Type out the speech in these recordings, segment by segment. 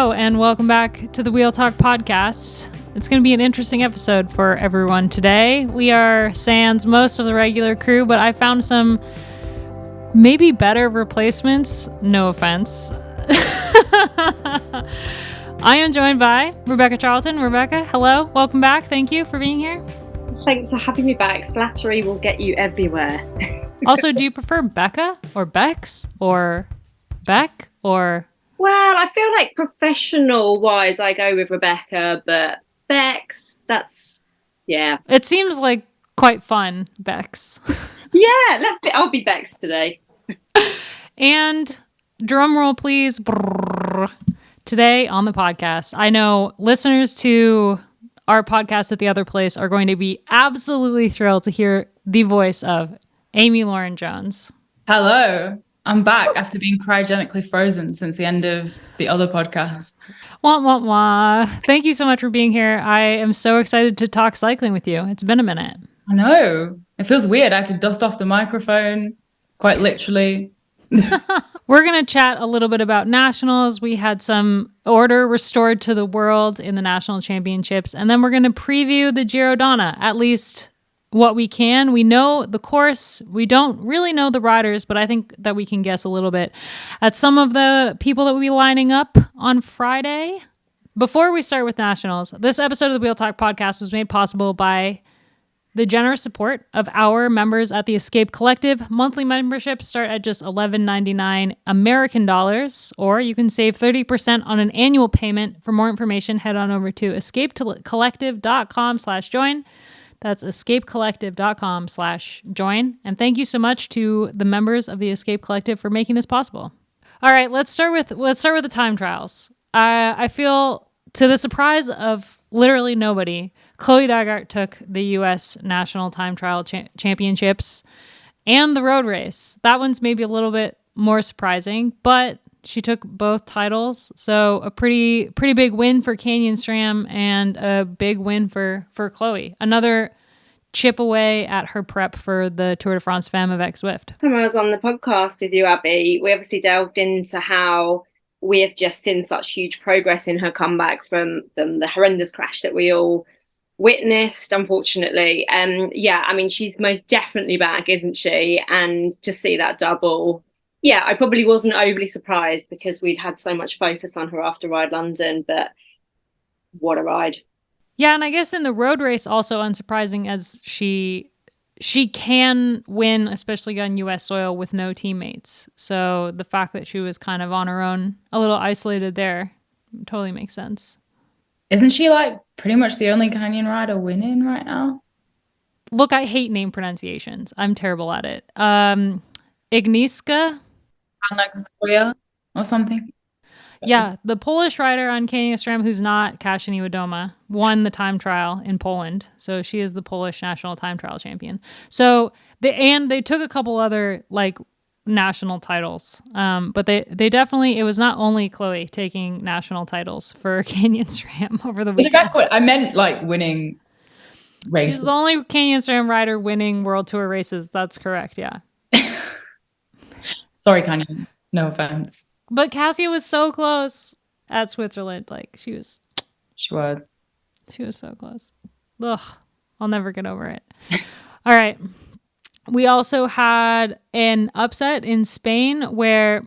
Hello, and welcome back to the Wheel Talk podcast. It's going to be an interesting episode for everyone today. We are sans most of the regular crew, but I found some maybe better replacements. No offense. I am joined by Rebecca Charlton. Rebecca, hello. Welcome back. Thank you for being here. Thanks for having me back. Flattery will get you everywhere. Also, do you prefer Becca or Bex or Beck or... Well, I feel like professional-wise, I go with Rebecca, but Bex, yeah. It seems like quite fun, Bex. Yeah, I'll be Bex today. And drum roll, please. Brrr. Today on the podcast, I know listeners to our podcast at the other place are going to be absolutely thrilled to hear the voice of Amy Lauren Jones. Hello. I'm back after being cryogenically frozen since the end of the other podcast. Wah, wah, wah. Thank you so much for being here. I am so excited to talk cycling with you. It's been a minute. I know. It feels weird. I have to dust off the microphone, quite literally. We're going to chat a little bit about nationals. We had some order restored to the world in the national championships. And then we're going to preview the Giro Donne, at least what we can. We know the course. We don't really know the riders, but I think that we can guess a little bit at some of the people that will be lining up on Friday. Before we start with nationals, this episode of the Wheel Talk podcast was made possible by the generous support of our members at the Escape Collective. Monthly memberships start at just $11.99 American dollars, or you can save 30% on an annual payment. For more information, head on over to escapecollective.com/join. That's escapecollective.com/join. And thank you so much to the members of the Escape Collective for making this possible. All right, let's start with the time trials. I feel, to the surprise of literally nobody, Chloe Dygert took the U.S. National Time Trial Championships and the road race. That one's maybe a little bit more surprising, but she took both titles. So a pretty big win for Canyon SRAM and a big win for Chloe. Another chip away at her prep for the Tour de France Femmes avec Zwift. When I was on the podcast with you, Abby, we obviously delved into how we have just seen such huge progress in her comeback from the horrendous crash that we all witnessed, unfortunately. Yeah, I mean, she's most definitely back, isn't she? And to see that double, yeah, I probably wasn't overly surprised because we'd had so much focus on her after Ride London, but what a ride. Yeah, and I guess in the road race, also unsurprising, as she can win, especially on U.S. soil, with no teammates. So the fact that she was kind of on her own, a little isolated there, totally makes sense. Isn't she like pretty much the only Canyon rider winning right now? Look, I hate name pronunciations. I'm terrible at it. Agnieszka or something. Yeah, the Polish rider on Canyon SRAM who's not Kasia Niewiadoma won the time trial in Poland. So she is the Polish national time trial champion. So they took a couple other like national titles. But they definitely, it was not only Chloe taking national titles for Canyon SRAM over the weekend. I meant like winning races. She's the only Canyon SRAM rider winning World Tour races. That's correct, yeah. Sorry, Canyon. No offense. But Kasia was so close at Switzerland. Like she was so close. Ugh, I'll never get over it. All right. We also had an upset in Spain where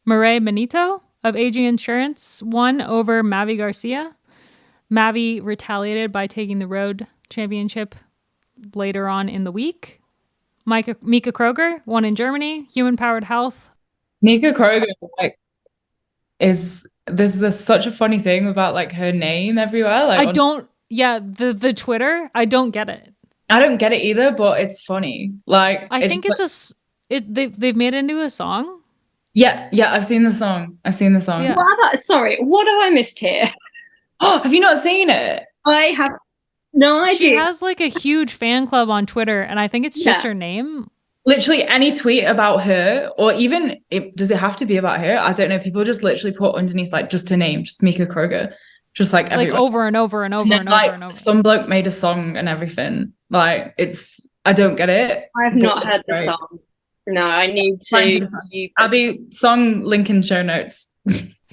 Mireia Benito of AG Insurance won over Mavi Garcia. Mavi retaliated by taking the road championship later on in the week. Mika Kroger won in Germany. Human Powered Health. Mika Kroger, there's such a funny thing about like her name everywhere. Like the Twitter, I don't get it. I don't get it either, but it's funny. Like I think they've made it into a song. Yeah, I've seen the song. Yeah. What have I missed here? Oh, have you not seen it? I have no idea. She has like a huge fan club on Twitter, and I think it's just her name. Literally any tweet about her, or even does it have to be about her? I don't know. People just literally put underneath like just her name, just Mika Kroger, just like everywhere. Over and over and over and over and over. Some bloke made a song and everything. Like I don't get it. I have not heard the song. No, I need to. Abby, song link in show notes.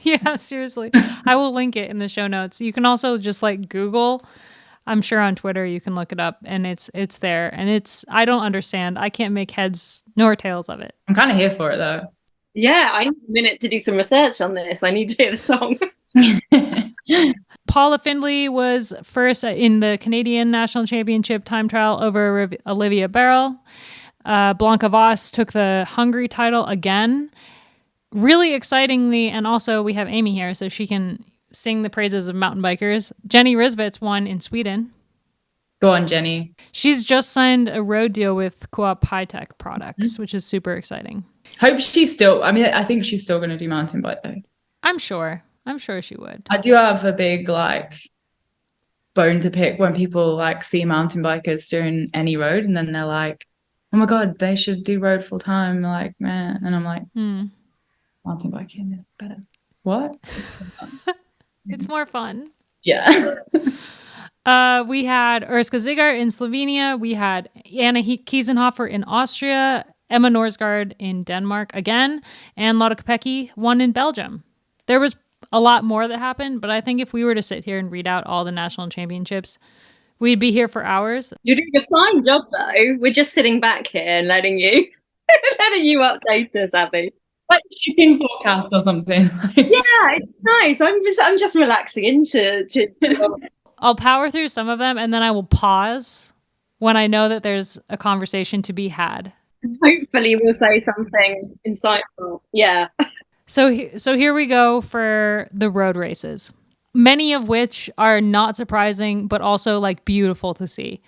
Yeah, seriously. I will link it in the show notes. You can also just like Google. I'm sure on Twitter you can look it up, and it's there. And I don't understand. I can't make heads nor tails of it. I'm kind of here for it though. Yeah, I need a minute to do some research on this. I need to hear the song. Paula Findlay was first in the Canadian National Championship time trial over Olivia Barrel. Blanca Voss took the Hungary title again. Really excitingly, and also we have Amy here, so she can sing the praises of mountain bikers. Jenny Risbets won in Sweden. Go on, Jenny. She's just signed a road deal with Co-op High-Tech Products, which is super exciting. Hope she's still, I think she's still going to do mountain bike though. I'm sure she would. I do have a big like bone to pick when people like see mountain bikers doing any road and then they're like, oh my God, they should do road full time. Like, man. And I'm like, mountain biking is better. What? It's more fun. Yeah. We had Urska Zigar in Slovenia. We had Anna Kiesenhofer in Austria. Emma Norsgaard in Denmark again. And Lotte Kopecky won in Belgium. There was a lot more that happened, but I think if we were to sit here and read out all the national championships, we'd be here for hours. You're doing a fine job, though. We're just sitting back here and letting you update us, Abby. Like shipping forecast or something. Yeah, it's nice. I'm just relaxing into. I'll power through some of them, and then I will pause when I know that there's a conversation to be had. Hopefully, we'll say something insightful. Yeah. So here we go for the road races, many of which are not surprising, but also like beautiful to see.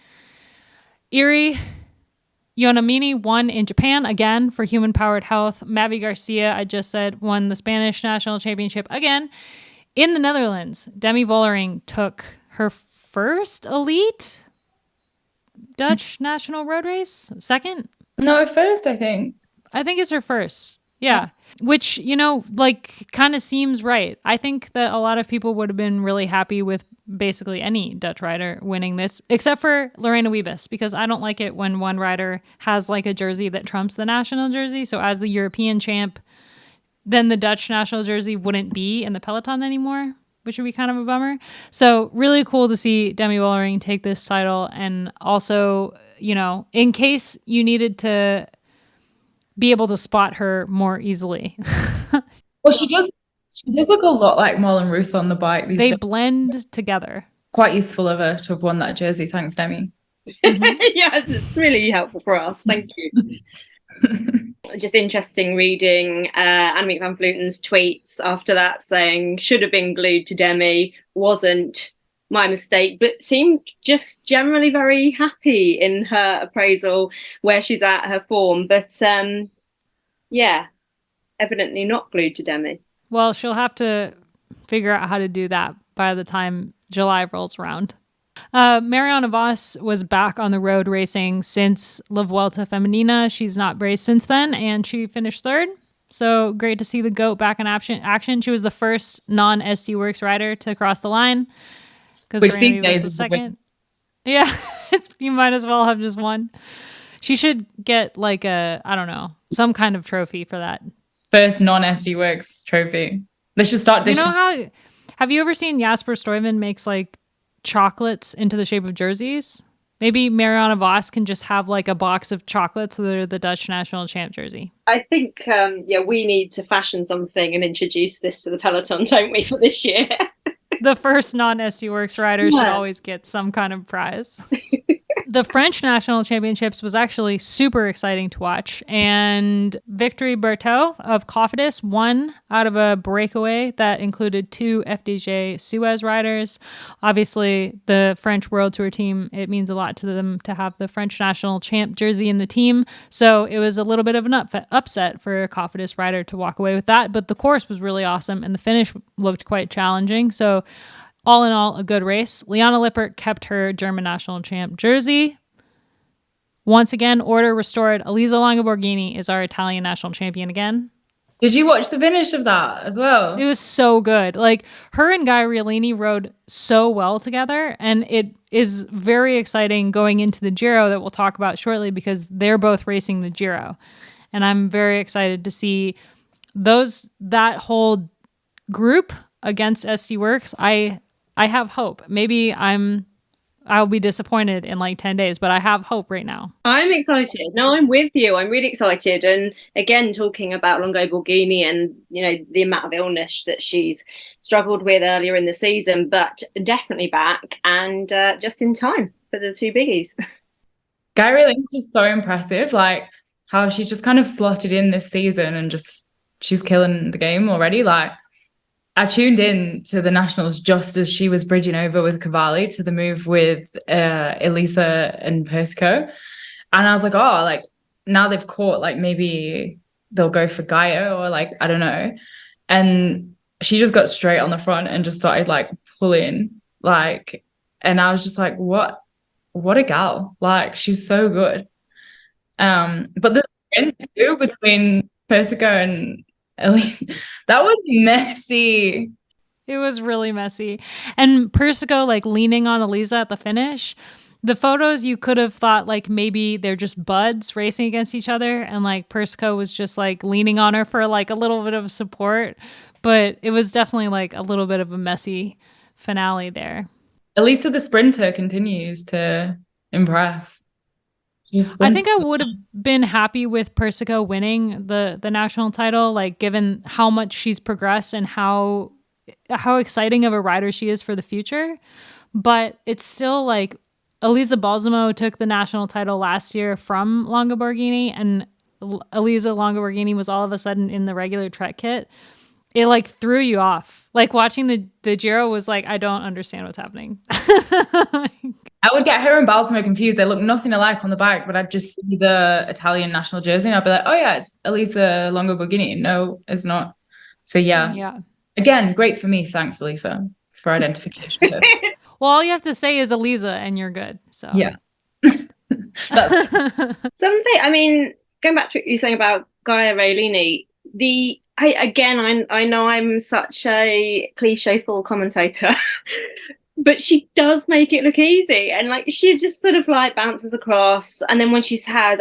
Iri Yonamini won in Japan again for Human Powered Health. Mavi Garcia, I just said, won the Spanish National Championship again. In the Netherlands, Demi Vollering took her first elite Dutch national road race. Second? No, first, I think. I think it's her first. Yeah. Which, like kind of seems right. I think that a lot of people would have been really happy with basically any Dutch rider winning this, except for Lorena Wiebes, because I don't like it when one rider has like a jersey that trumps the national jersey. So as the European champ, then the Dutch national jersey wouldn't be in the peloton anymore, which would be kind of a bummer. So really cool to see Demi Vollering take this title. And also, in case you needed to be able to spot her more easily. Well, she does look a lot like Marlon Roos on the bike. They blend together. Quite useful of her to have won that jersey. Thanks, Demi. Yes, it's really helpful for us. Thank you. Just interesting reading Annemiek van Vleuten's tweets after that saying should have been glued to Demi, wasn't, my mistake, but seemed just generally very happy in her appraisal where she's at, her form. But yeah, evidently not glued to Demi. Well, she'll have to figure out how to do that by the time July rolls around. Marianne Vos was back on the road racing since La Vuelta Femenina. She's not raced since then, and she finished third. So great to see the GOAT back in action. She was the first non-SD Works rider to cross the line. Which these days was second. Yeah, you might as well have just won. She should get like some kind of trophy for that. First non-SD Works trophy. They should start this. Have you ever seen Jasper Stuyven makes like chocolates into the shape of jerseys? Maybe Marianne Vos can just have like a box of chocolates that are the Dutch national champ jersey. I think, we need to fashion something and introduce this to the peloton, don't we, for this year? The first non-SD Works rider should always get some kind of prize. The French National Championships was actually super exciting to watch. And Victory Berthaud of Cofidis won out of a breakaway that included 2 FDJ Suez riders. Obviously, the French World Tour team, it means a lot to them to have the French National Champ jersey in the team. So it was a little bit of an upset for a Cofidis rider to walk away with that. But the course was really awesome and the finish looked quite challenging. So all in all, a good race. Liana Lippert kept her German national champ jersey. Once again, order restored. Elisa Longoborghini is our Italian national champion again. Did you watch the finish of that as well? It was so good. Like, her and Guy Riolini rode so well together, and it is very exciting going into the Giro that we'll talk about shortly because they're both racing the Giro. And I'm very excited to see that whole group against SD Works, I have hope. Maybe I'll be disappointed in like 10 days, but I have hope right now. I'm excited. No, I'm with you. I'm really excited. And again, talking about Longo Borghini and, the amount of illness that she's struggled with earlier in the season, but definitely back and just in time for the two biggies. Gary Link's just so impressive, like how she just kind of slotted in this season and she's killing the game already. Like, I tuned in to the Nationals just as she was bridging over with Cavalli to the move with Elisa and Persico. And I was like, oh, like now they've caught, like maybe they'll go for Gaia or like, I don't know. And she just got straight on the front and just started like pulling, like, and I was just like, what a gal. Like, she's so good. But the sprint too between Persico and Elise, that was messy. It was really messy. And Persico like leaning on Elisa at the finish. The photos, you could have thought like maybe they're just buds racing against each other, and like Persico was just like leaning on her for like a little bit of support. But it was definitely like a little bit of a messy finale there. Elisa the sprinter continues to impress. I think I would have been happy with Persico winning the national title, like given how much she's progressed and how exciting of a rider she is for the future. But it's still like Elisa Balsamo took the national title last year from Longo Borghini, and Elisa Longo Borghini was all of a sudden in the regular Trek kit. It like threw you off. Like watching the Giro was like, I don't understand what's happening. I would get her and Balsamo confused. They look nothing alike on the bike, but I'd just see the Italian national jersey and I'd be like, oh yeah, it's Elisa Longo Borghini. No, it's not. So yeah. Again, great for me. Thanks, Elisa, for identification. Well, all you have to say is Elisa and you're good. So yeah. Something, I mean, going back to what you're saying about Gaia Railini, I know I'm such a cliche-full commentator, but she does make it look easy, and like she just sort of like bounces across. And then when she's had,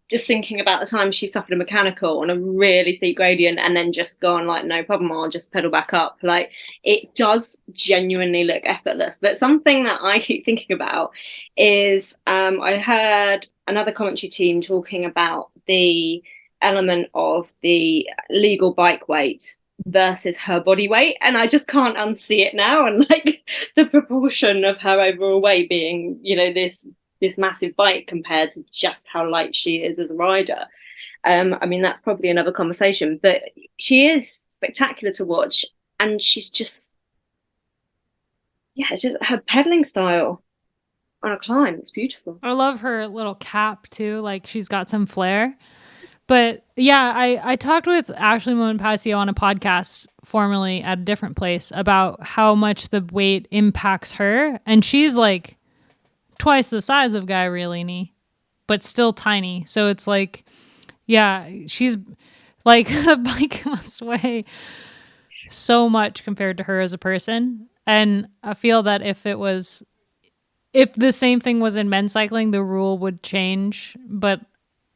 just thinking about the time she suffered a mechanical on a really steep gradient, and then just gone like, no problem, I'll just pedal back up. Like, it does genuinely look effortless. But something that I keep thinking about is, I heard another commentary team talking about the element of the legal bike weight versus her body weight, and I just can't unsee it now. And like the proportion of her overall weight being, this massive bike compared to just how light she is as a rider. I mean, that's probably another conversation, but she is spectacular to watch, and she's just, it's just her pedaling style on a climb. It's beautiful. I love her little cap too. Like, she's got some flair. But yeah, I talked with Ashley Moon-Passio on a podcast formerly at a different place about how much the weight impacts her. And she's like twice the size of Gaia Railini, but still tiny. So it's like, yeah, she's like, the bike must weigh so much compared to her as a person. And I feel that if the same thing was in men's cycling, the rule would change. But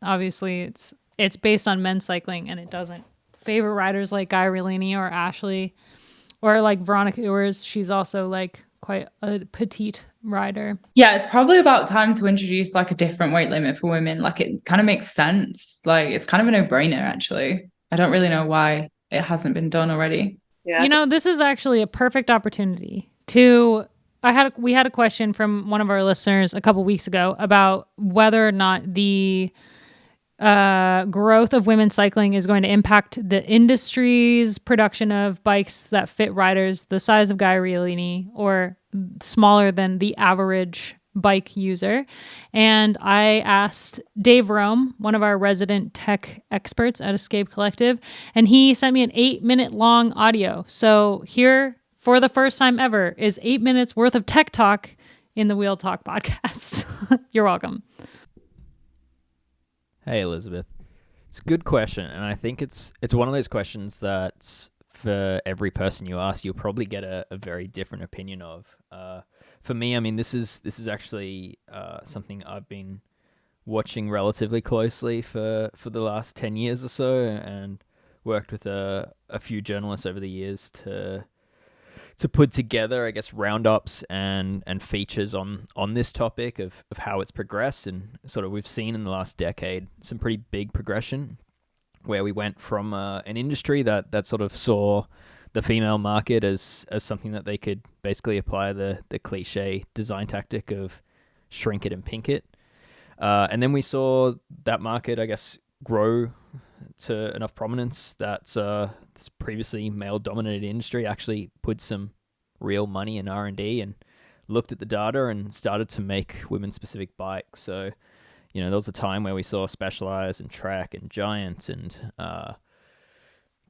obviously it's based on men's cycling, and it doesn't favor riders like Gaia Railini or Ashley or like Veronica Ewers. She's also like quite a petite rider. Yeah, it's probably about time to introduce like a different weight limit for women. Like, it kind of makes sense. Like, it's kind of a no-brainer, actually. I don't really know why it hasn't been done already. Yeah. This is actually a perfect opportunity to... We had a question from one of our listeners a couple weeks ago about whether or not the growth of women's cycling is going to impact the industry's production of bikes that fit riders the size of Gaia Railini or smaller than the average bike user. And I asked Dave Rome, one of our resident tech experts at Escape Collective, and he sent me an 8-minute long audio. So here, for the first time ever, is 8 minutes worth of tech talk in the Wheel Talk podcast. You're welcome. Hey, Elizabeth. It's a good question, and I think it's one of those questions that for every person you ask, you'll probably get a very different opinion of. For me, I mean, this is actually something I've been watching relatively closely for the last 10 years or so, and worked with a few journalists over the years to put together, I guess, roundups and features on this topic of how it's progressed. And sort of we've seen in the last decade some pretty big progression, where we went from an industry that sort of saw the female market as something that they could basically apply the cliche design tactic of shrink it and pink it. And then we saw that market, I guess, grow to enough prominence that this previously male-dominated industry actually put some real money in R&D and looked at the data and started to make women-specific bikes. So, you know, there was a time where we saw Specialized and Trek and Giant, and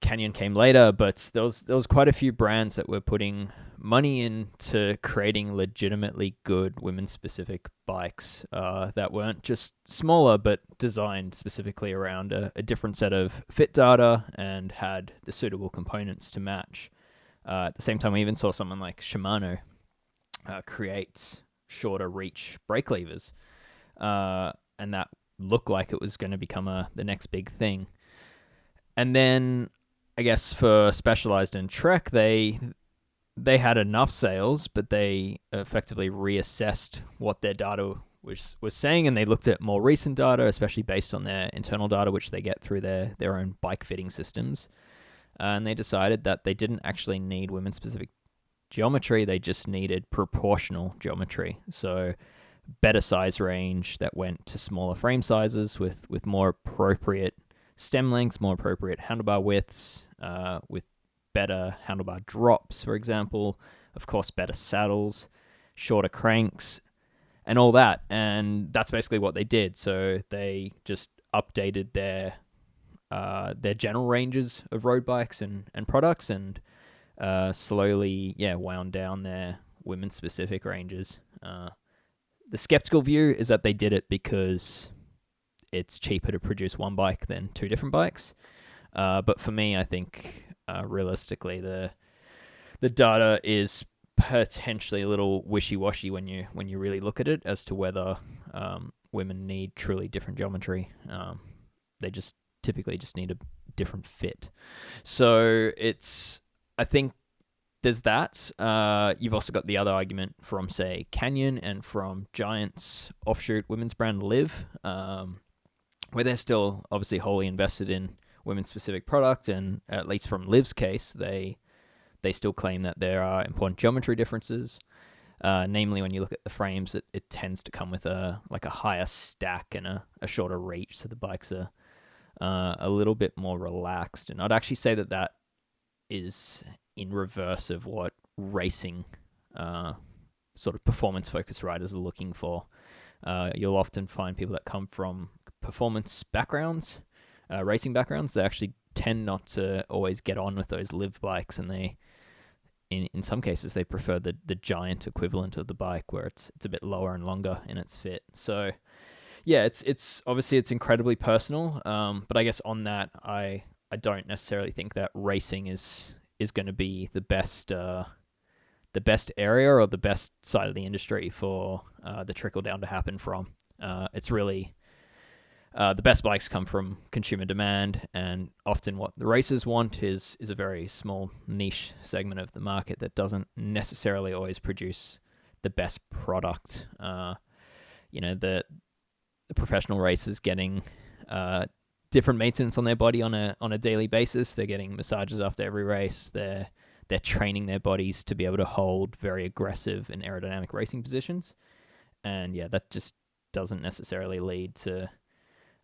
Canyon came later, but there was quite a few brands that were putting money into creating legitimately good women-specific bikes that weren't just smaller, but designed specifically around a different set of fit data and had the suitable components to match. At the same time, we even saw someone like Shimano create shorter reach brake levers, and that looked like it was going to become the next big thing. And then, I guess for Specialized and Trek, they had enough sales, but they effectively reassessed what their data was saying, and they looked at more recent data, especially based on their internal data, which they get through their own bike fitting systems. And they decided that they didn't actually need women-specific geometry, they just needed proportional geometry. So better size range that went to smaller frame sizes with more appropriate stem lengths, more appropriate handlebar widths, with better handlebar drops, for example, of course, better saddles, shorter cranks, and all that. And that's basically what they did. So they just updated their general ranges of road bikes and products, and slowly, wound down their women-specific ranges. The skeptical view is that they did it because it's cheaper to produce one bike than two different bikes. But for me, I think realistically, the data is potentially a little wishy-washy when you really look at it as to whether women need truly different geometry. They just typically just need a different fit. So I think there's that. You've also got the other argument from, say, Canyon and from Giant's offshoot women's brand Liv, where they're still obviously wholly invested in women's specific product, and at least from Liv's case, they still claim that there are important geometry differences. Namely, when you look at the frames, it tends to come with a higher stack and a shorter reach, so the bikes are a little bit more relaxed. And I'd actually say that is in reverse of what racing sort of performance-focused riders are looking for. You'll often find people that come from performance backgrounds, racing backgrounds, they actually tend not to always get on with those Liv bikes, and they, in some cases, they prefer the Giant equivalent of the bike, where it's a bit lower and longer in its fit. So, yeah, it's obviously it's incredibly personal, but I guess on that, I don't necessarily think that racing is going to be the best area or the best side of the industry for the trickle down to happen from. It's really the best bikes come from consumer demand, and often what the racers want is a very small niche segment of the market that doesn't necessarily always produce the best product. The professional racers getting different maintenance on their body on a daily basis. They're getting massages after every race. They're training their bodies to be able to hold very aggressive and aerodynamic racing positions. And yeah, that just doesn't necessarily lead to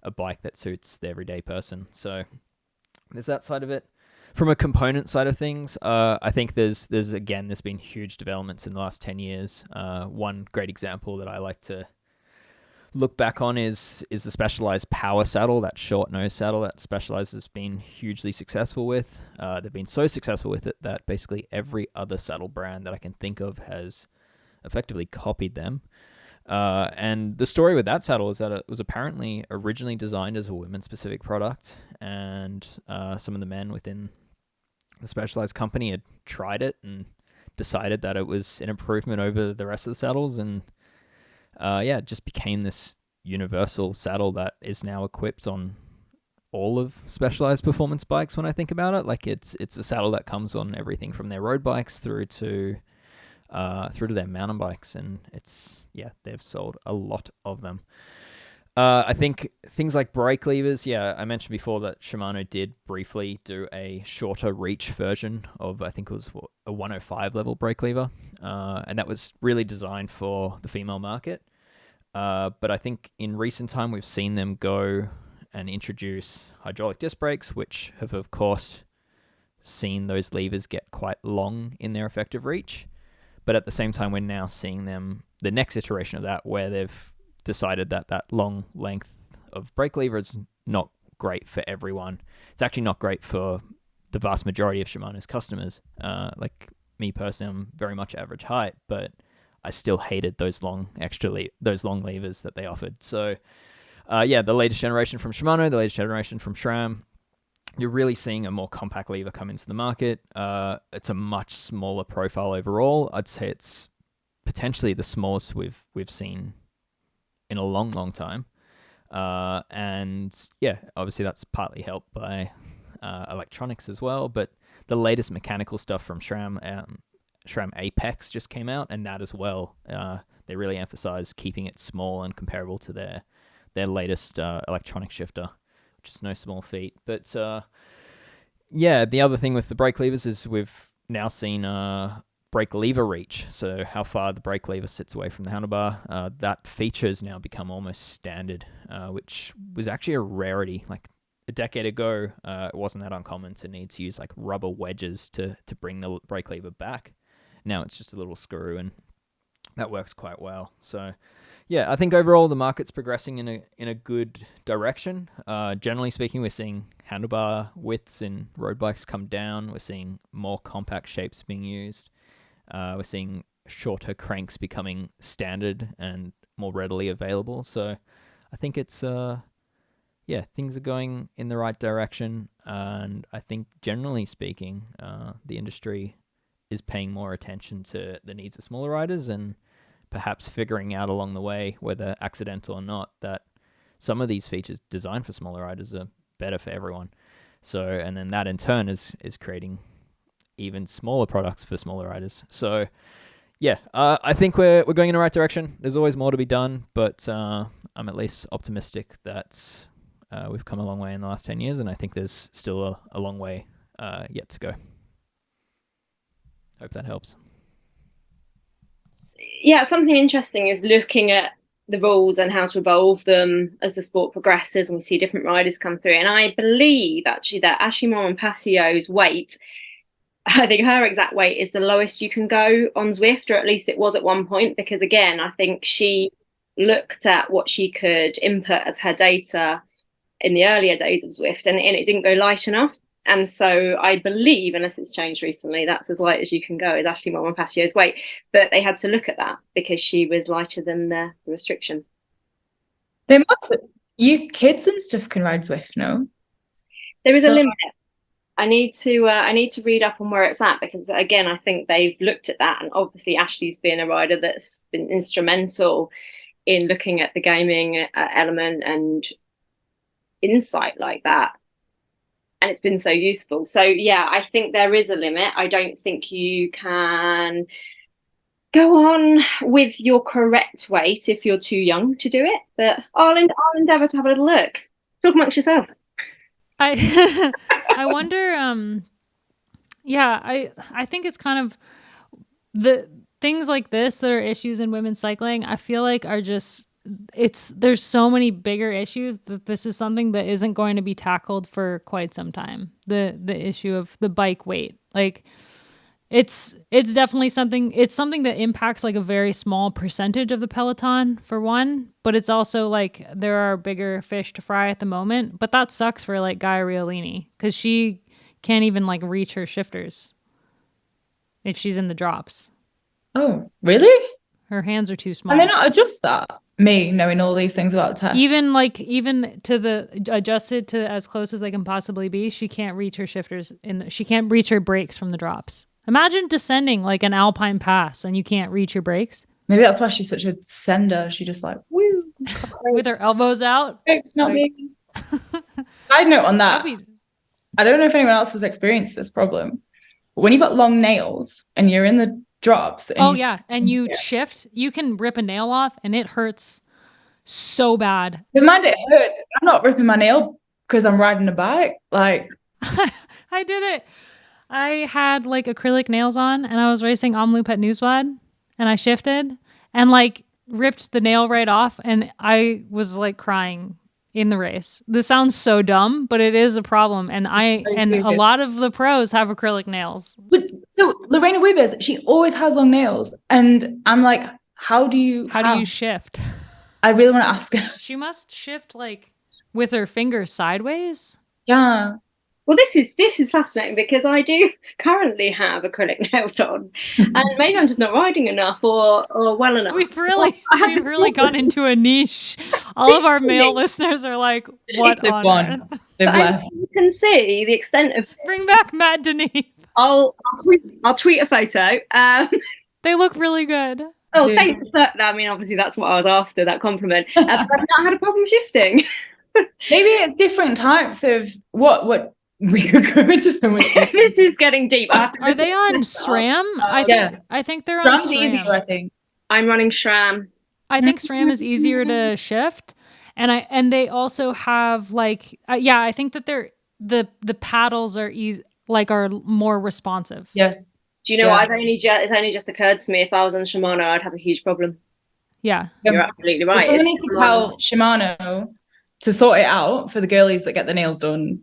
a bike that suits the everyday person. So there's that side of it. From a component side of things, I think there's been huge developments in the last 10 years. One great example that I like to look back on is the Specialized Power saddle, that short nose saddle that Specialized has been hugely successful with. They've been so successful with it that basically every other saddle brand that I can think of has effectively copied them. And the story with that saddle is that it was apparently originally designed as a women-specific product, and some of the men within the Specialized company had tried it and decided that it was an improvement over the rest of the saddles, and it just became this universal saddle that is now equipped on all of Specialized performance bikes when I think about it. Like it's a saddle that comes on everything from their road bikes through to their mountain bikes, and they've sold a lot of them. I think things like brake levers, I mentioned before that Shimano did briefly do a shorter reach version of, I think it was a 105 level brake lever, and that was really designed for the female market. But I think in recent time we've seen them go and introduce hydraulic disc brakes, which have of course seen those levers get quite long in their effective reach. But at the same time, we're now seeing them, the next iteration of that, where they've decided that that long length of brake lever is not great for everyone. It's actually not great for the vast majority of Shimano's customers. Like me personally, I'm very much average height, but I still hated those long levers that they offered. So the latest generation from Shimano, the latest generation from SRAM, you're really seeing a more compact lever come into the market. It's a much smaller profile overall. I'd say it's potentially the smallest we've seen in a long, long time. Obviously that's partly helped by electronics as well. But the latest mechanical stuff from SRAM Apex just came out, and that as well, they really emphasize keeping it small and comparable to their latest electronic shifter, which is no small feat. But the other thing with the brake levers is we've now seen brake lever reach, so how far the brake lever sits away from the handlebar. That feature has now become almost standard, which was actually a rarity. Like a decade ago, it wasn't that uncommon to need to use like rubber wedges to bring the brake lever back. Now it's just a little screw, and that works quite well. So I think overall the market's progressing in a good direction. Generally speaking, we're seeing handlebar widths in road bikes come down. We're seeing more compact shapes being used. We're seeing shorter cranks becoming standard and more readily available. So I think it's things are going in the right direction. And I think generally speaking, the industry is paying more attention to the needs of smaller riders, and perhaps figuring out along the way, whether accidental or not, that some of these features designed for smaller riders are better for everyone. So, and then that in turn is creating even smaller products for smaller riders. So, I think we're going in the right direction. There's always more to be done, but I'm at least optimistic that we've come a long way in the last 10 years, and I think there's still a long way yet to go. Hope that helps. Yeah, something interesting is looking at the rules and how to evolve them as the sport progresses, and we see different riders come through. And I believe actually that Ashleigh Moolman-Passio's weight, I think her exact weight is the lowest you can go on Zwift, or at least it was at one point, because again, I think she looked at what she could input as her data in the earlier days of Zwift, and it didn't go light enough. And so I believe, unless it's changed recently, that's as light as you can go, is Ashleigh Moolman-Passio's weight. But they had to look at that because she was lighter than the restriction. They must. You kids and stuff can ride Zwift, no? There is a limit. I need to read up on where it's at, because again, I think they've looked at that, and obviously Ashleigh's been a rider that's been instrumental in looking at the gaming element and insight like that. And it's been so useful. So I think there is a limit. I don't think you can go on with your correct weight if you're too young to do it. But I'll endeavour to have a little look. Talk amongst yourselves. I wonder. I think it's kind of the things like this that are issues in women's cycling. I feel like are just. There's so many bigger issues that this is something that isn't going to be tackled for quite some time. The issue of the bike weight, like it's definitely something. It's something that impacts like a very small percentage of the peloton for one, but it's also like there are bigger fish to fry at the moment. But that sucks for like Gaia Riolini, because she can't even like reach her shifters if she's in the drops. Oh, really? Her hands are too small. And they not adjust that? Me knowing all these things about tech. Even to the adjusted to as close as they can possibly be, she can't reach her shifters she can't reach her brakes from the drops. Imagine descending like an alpine pass and you can't reach your brakes. Maybe that's why she's such a sender. She just like woo with her elbows out. Brakes, not like, me. Side note on that, That'd be- I don't know if anyone else has experienced this problem. But when you've got long nails and you're in the drops. And and you shift, you can rip a nail off and it hurts so bad. Never mind, it hurts. I'm not ripping my nail because I'm riding a bike. Like, I did it. I had like acrylic nails on and I was racing Omloop at Newsblad and I shifted and like ripped the nail right off and I was like crying in the race. This sounds so dumb, but it is a problem. And a lot of the pros have acrylic nails. But so Lorena Wiebes, she always has long nails. And I'm like, how do you shift? I really want to ask her. She must shift like with her fingers sideways. Yeah. Well, this is fascinating because I do currently have acrylic nails on, and maybe I'm just not riding enough or well enough. We've really gone into a niche. All of our male listeners are like, "What on earth?" They've left. You can see the extent of. Bring back Matt Denis. I'll tweet a photo. They look really good. Oh, thanks for that. I mean, obviously that's what I was after, that compliment. But I've not had a problem shifting. Maybe it's different types of what. We could go into so much. This is getting deep. Are they on SRAM? I think they're SRAM's on SRAM. easier, I think. I'm running SRAM. I think SRAM is easier to shift, and they also have like I think that the paddles are are more responsive. Yes. Do you know what? It's only just occurred to me. If I was on Shimano, I'd have a huge problem. Yeah, you're absolutely right. So someone needs to tell Shimano to sort it out for the girlies that get their nails done.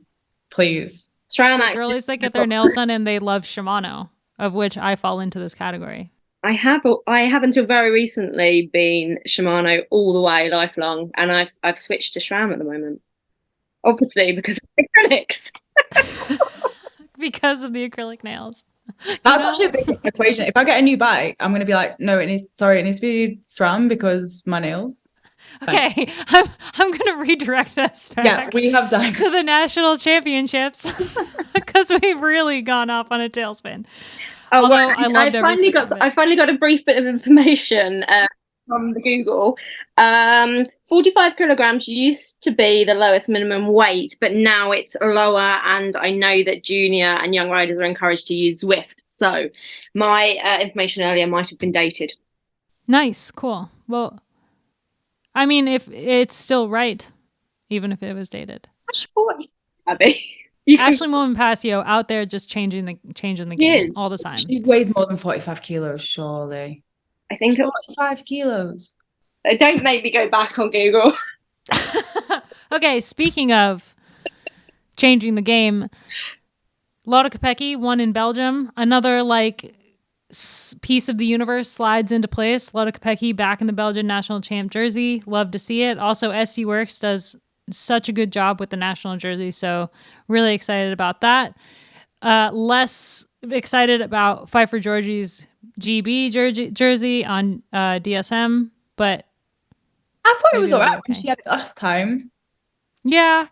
Please. The girlies that get their nails done and they love Shimano, of which I fall into this category. I have until very recently been Shimano all the way, lifelong, and I've switched to SRAM at the moment. Obviously because of acrylics. Because of the acrylic nails. That's actually a big equation. If I get a new bike, I'm going to be like, no, it needs to be SRAM because my nails. Okay, I'm going to redirect us back. Yeah, we have done to the national championships because we've really gone off on a tailspin. Oh, well, I finally got a brief bit of information from the Google. 45 kilograms used to be the lowest minimum weight, but now it's lower. And I know that junior and young riders are encouraged to use Zwift. So my information earlier might have been dated. Nice, cool. Well, I mean, if it's still right, even if it was dated. Abby. Ashley Moman-Passio out there just changing the game all the time. She weighed more than 45 kilos, surely. I think 45 kilos. Don't make me go back on Google. Okay, speaking of changing the game, Lotte Kopecky won in Belgium. Another piece of the universe slides into place. Lotte Kopecky back in the Belgian national champ jersey. Love to see it. Also, SC Works does such a good job with the national jersey, so really excited about that. Less excited about Pfeiffer Georgi's GB jersey on DSM, but I thought it was alright because she had it last time. Yeah,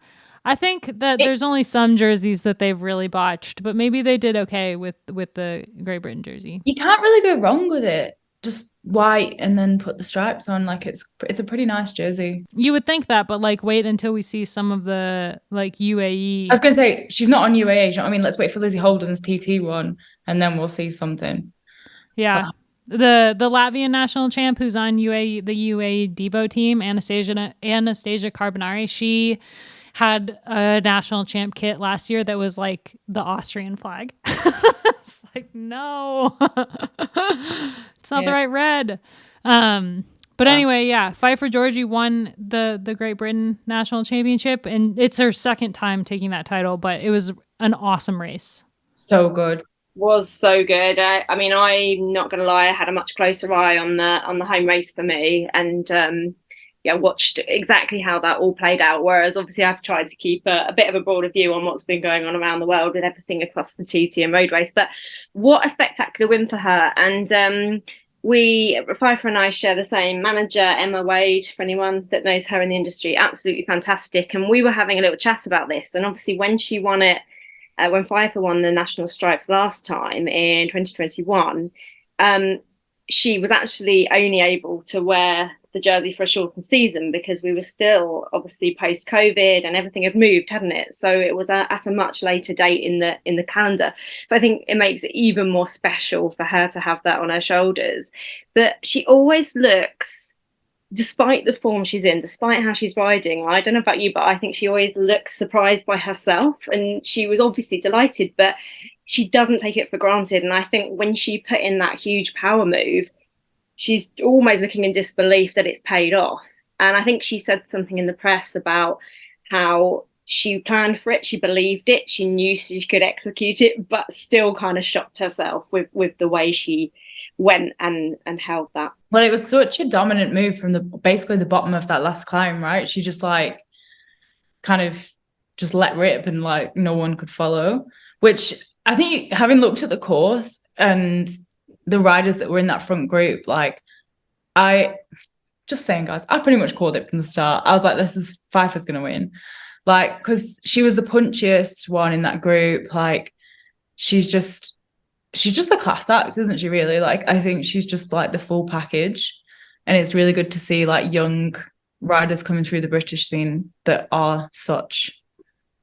I think that there's only some jerseys that they've really botched, but maybe they did okay with the Great Britain jersey. You can't really go wrong with it. Just white and then put the stripes on. Like it's a pretty nice jersey. You would think that, but wait until we see some of the UAE. I was gonna say she's not on UAE. You know what I mean? Let's wait for Lizzie Holden's TT one, and then we'll see something. Yeah. The Latvian national champ who's on the UAE Devo team, Anastasia Carbonari, she had a national champ kit last year that was like the Austrian flag. It's like, no, it's not the right red. But anyway, Pfeiffer Georgi won the Great Britain national championship, and it's her second time taking that title, but it was an awesome race. So good. Was so good. I mean, I'm not going to lie, I had a much closer eye on the home race for me, and watched exactly how that all played out. Whereas obviously I've tried to keep a bit of a broader view on what's been going on around the world with everything across the TT and road race. But what a spectacular win for her. And Pfeiffer and I share the same manager, Emma Wade, for anyone that knows her in the industry. Absolutely fantastic. And we were having a little chat about this. And obviously when she won it, when Pfeiffer won the national stripes last time in 2021, she was actually only able to wear the jersey for a shortened season, because we were still obviously post-COVID and everything had moved, hadn't it? So it was at a much later date in the calendar. So I think it makes it even more special for her to have that on her shoulders. But she always looks, despite the form she's in, despite how she's riding, I don't know about you, but I think she always looks surprised by herself. And she was obviously delighted, but she doesn't take it for granted. And I think when she put in that huge power move, she's almost looking in disbelief that it's paid off. And I think she said something in the press about how she planned for it, she believed it, she knew she could execute it, but still kind of shocked herself with the way she went and held that. Well, it was such a dominant move from basically the bottom of that last climb, right? She just like kind of just let rip and like no one could follow, which I think, having looked at the course and the riders that were in that front group, like, I just saying, guys, I pretty much called it from the start. I was like, Pfeiffer's gonna win, like, because she was the punchiest one in that group. Like, she's just a class act, isn't she, really? Like, I think she's just like the full package, and it's really good to see like young riders coming through the British scene that are such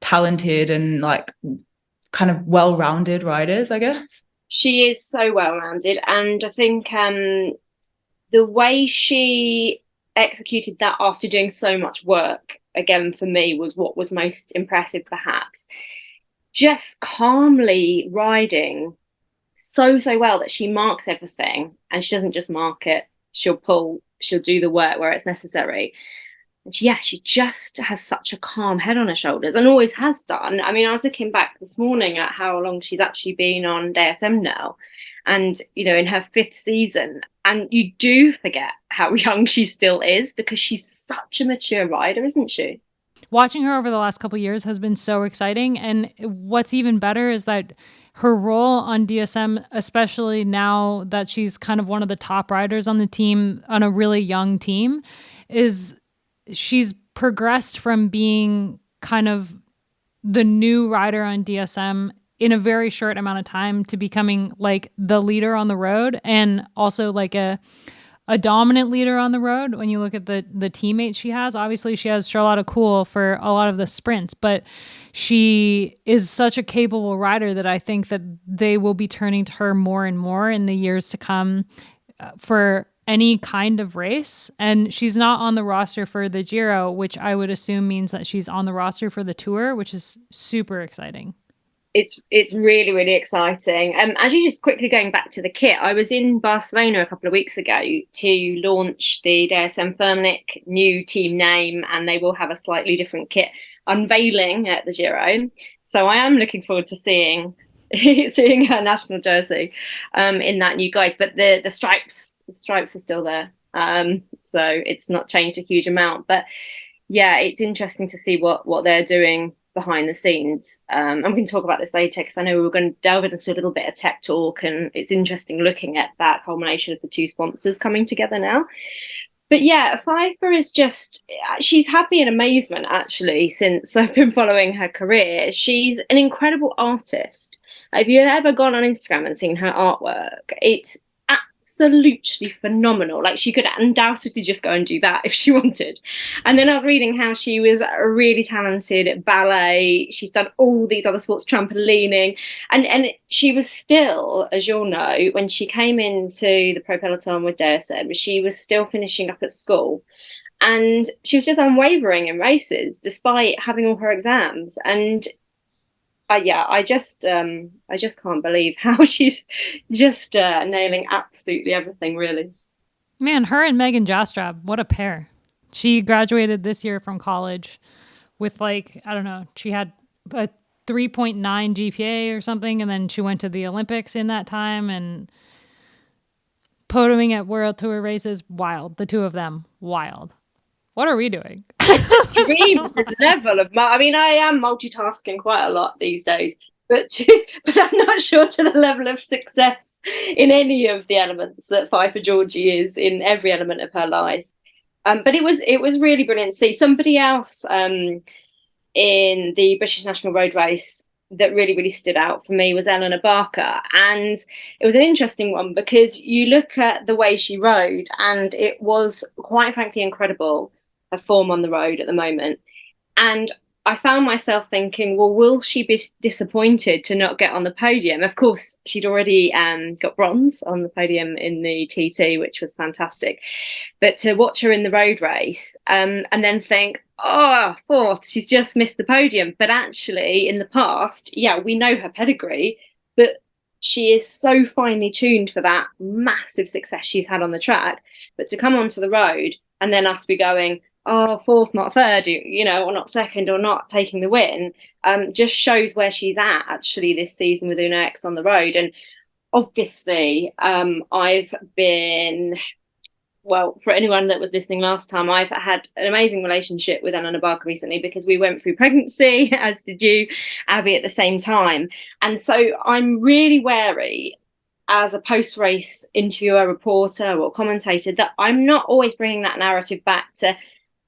talented and like kind of well-rounded riders, I guess. She is so well-rounded, and I think the way she executed that after doing so much work, again, for me, was what was most impressive, perhaps. Just calmly riding so well that she marks everything, and she doesn't just mark it, she'll do the work where it's necessary. And she just has such a calm head on her shoulders, and always has done. I mean, I was looking back this morning at how long she's actually been on DSM now, and, you know, in her 5th season, and you do forget how young she still is, because she's such a mature rider, isn't she? Watching her over the last couple of years has been so exciting. And what's even better is that her role on DSM, especially now that she's kind of one of the top riders on the team, on a really young team, is she's progressed from being kind of the new rider on DSM in a very short amount of time to becoming like the leader on the road, and also like a dominant leader on the road. When you look at the teammates she has, obviously she has Charlotte Kool for a lot of the sprints, but she is such a capable rider that I think that they will be turning to her more and more in the years to come for any kind of race. And she's not on the roster for the Giro, which I would assume means that she's on the roster for the Tour, which is super exciting. It's really, really exciting. Actually, just quickly going back to the kit, I was in Barcelona a couple of weeks ago to launch the DSM Firmenich new team name, and they will have a slightly different kit unveiling at the Giro. So I am looking forward to seeing her national jersey in that new guise. But the stripes are still there, so it's not changed a huge amount. But yeah, it's interesting to see what they're doing behind the scenes. I'm going to talk about this later, because I know we're going to delve into a little bit of tech talk, and it's interesting looking at that culmination of the two sponsors coming together now. But yeah, Pfeiffer is she's happy in amazement, actually, since I've been following her career. She's an incredible artist. If you've ever gone on Instagram and seen her artwork, it's absolutely phenomenal. Like, she could undoubtedly just go and do that if she wanted. And then I was reading how she was really talented at ballet. She's done all these other sports, trampolining, and she was still, as you'll know, when she came into the Pro Peloton with DSM, she was still finishing up at school, and she was just unwavering in races despite having all her exams. And I just can't believe how she's just nailing absolutely everything, really. Man, her and Megan Jastrab, what a pair. She graduated this year from college with, like, I don't know, she had a 3.9 GPA or something, and then she went to the Olympics in that time, and podiuming at World Tour races, wild. The two of them, wild. What are we doing? Extreme this level of, I mean, I am multitasking quite a lot these days, but I'm not sure to the level of success in any of the elements that Pfeiffer Georgi is in every element of her life. But it was really brilliant to see somebody else in the British National Road Race that really, really stood out for me was Eleanor Barker. And it was an interesting one because you look at the way she rode, and it was quite frankly incredible, her form on the road at the moment. And I found myself thinking, well, will she be disappointed to not get on the podium? Of course, she'd already got bronze on the podium in the TT, which was fantastic. But to watch her in the road race and then think, oh, fourth, she's just missed the podium. But actually, in the past, yeah, we know her pedigree, but she is so finely tuned for that massive success she's had on the track. But to come onto the road and then us be going, oh, fourth, not third, you know, or not second, or not taking the win, just shows where she's at actually this season with Una X on the road. And obviously, I've been, well, for anyone that was listening last time, I've had an amazing relationship with Eleanor Barker recently because we went through pregnancy, as did you, Abby, at the same time. And so I'm really wary as a post-race interviewer, reporter or commentator that I'm not always bringing that narrative back to,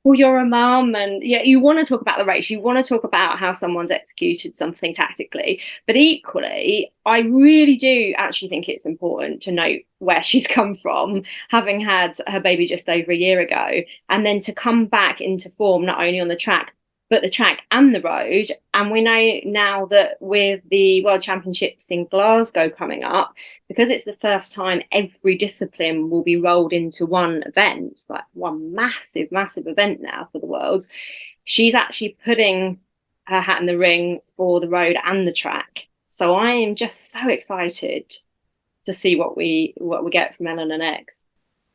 well, you're a mum, and yeah, you want to talk about the race, you want to talk about how someone's executed something tactically, but equally, I really do actually think it's important to note where she's come from, having had her baby just over a year ago, and then to come back into form not only on the track, but the track and the road. And we know now that with the World Championships in Glasgow coming up, because it's the first time every discipline will be rolled into one event, like one massive, massive event now for the Worlds, she's actually putting her hat in the ring for the road and the track. So I am just so excited to see what we get from Eleanor next.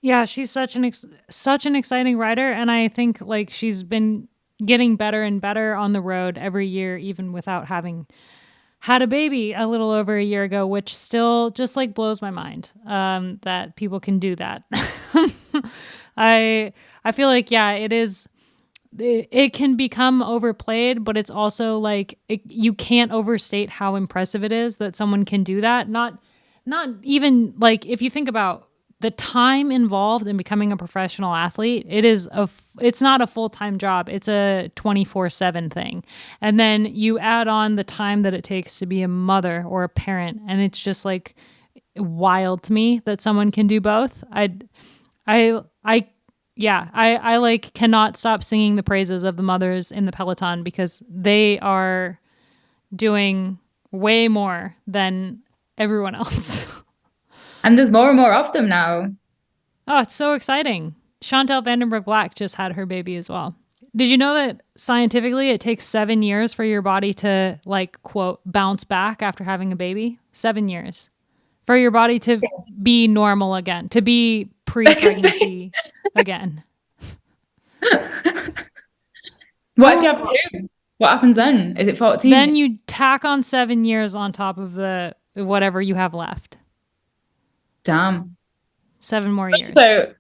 Yeah, she's such an exciting rider, and I think like she's been getting better and better on the road every year, even without having had a baby a little over a year ago, which still just like blows my mind that people can do that. I feel like, yeah, it can become overplayed, but it's also like you can't overstate how impressive it is that someone can do that. Not even like if you think about the time involved in becoming a professional athlete, it's not a full-time job. It's a 24/7 thing. And then you add on the time that it takes to be a mother or a parent. And it's just like wild to me that someone can do both. I like cannot stop singing the praises of the mothers in the peloton because they are doing way more than everyone else. And there's more and more of them now. Oh, it's so exciting. Chantal Vandenberg Black just had her baby as well. Did you know that scientifically it takes 7 years for your body to, like, quote, bounce back after having a baby? 7 years. For your body to be normal again, to be pre-pregnancy again. What if you have two? What happens then? Is it 14? Then you tack on 7 years on top of the whatever you have left. Damn. 7 more years. So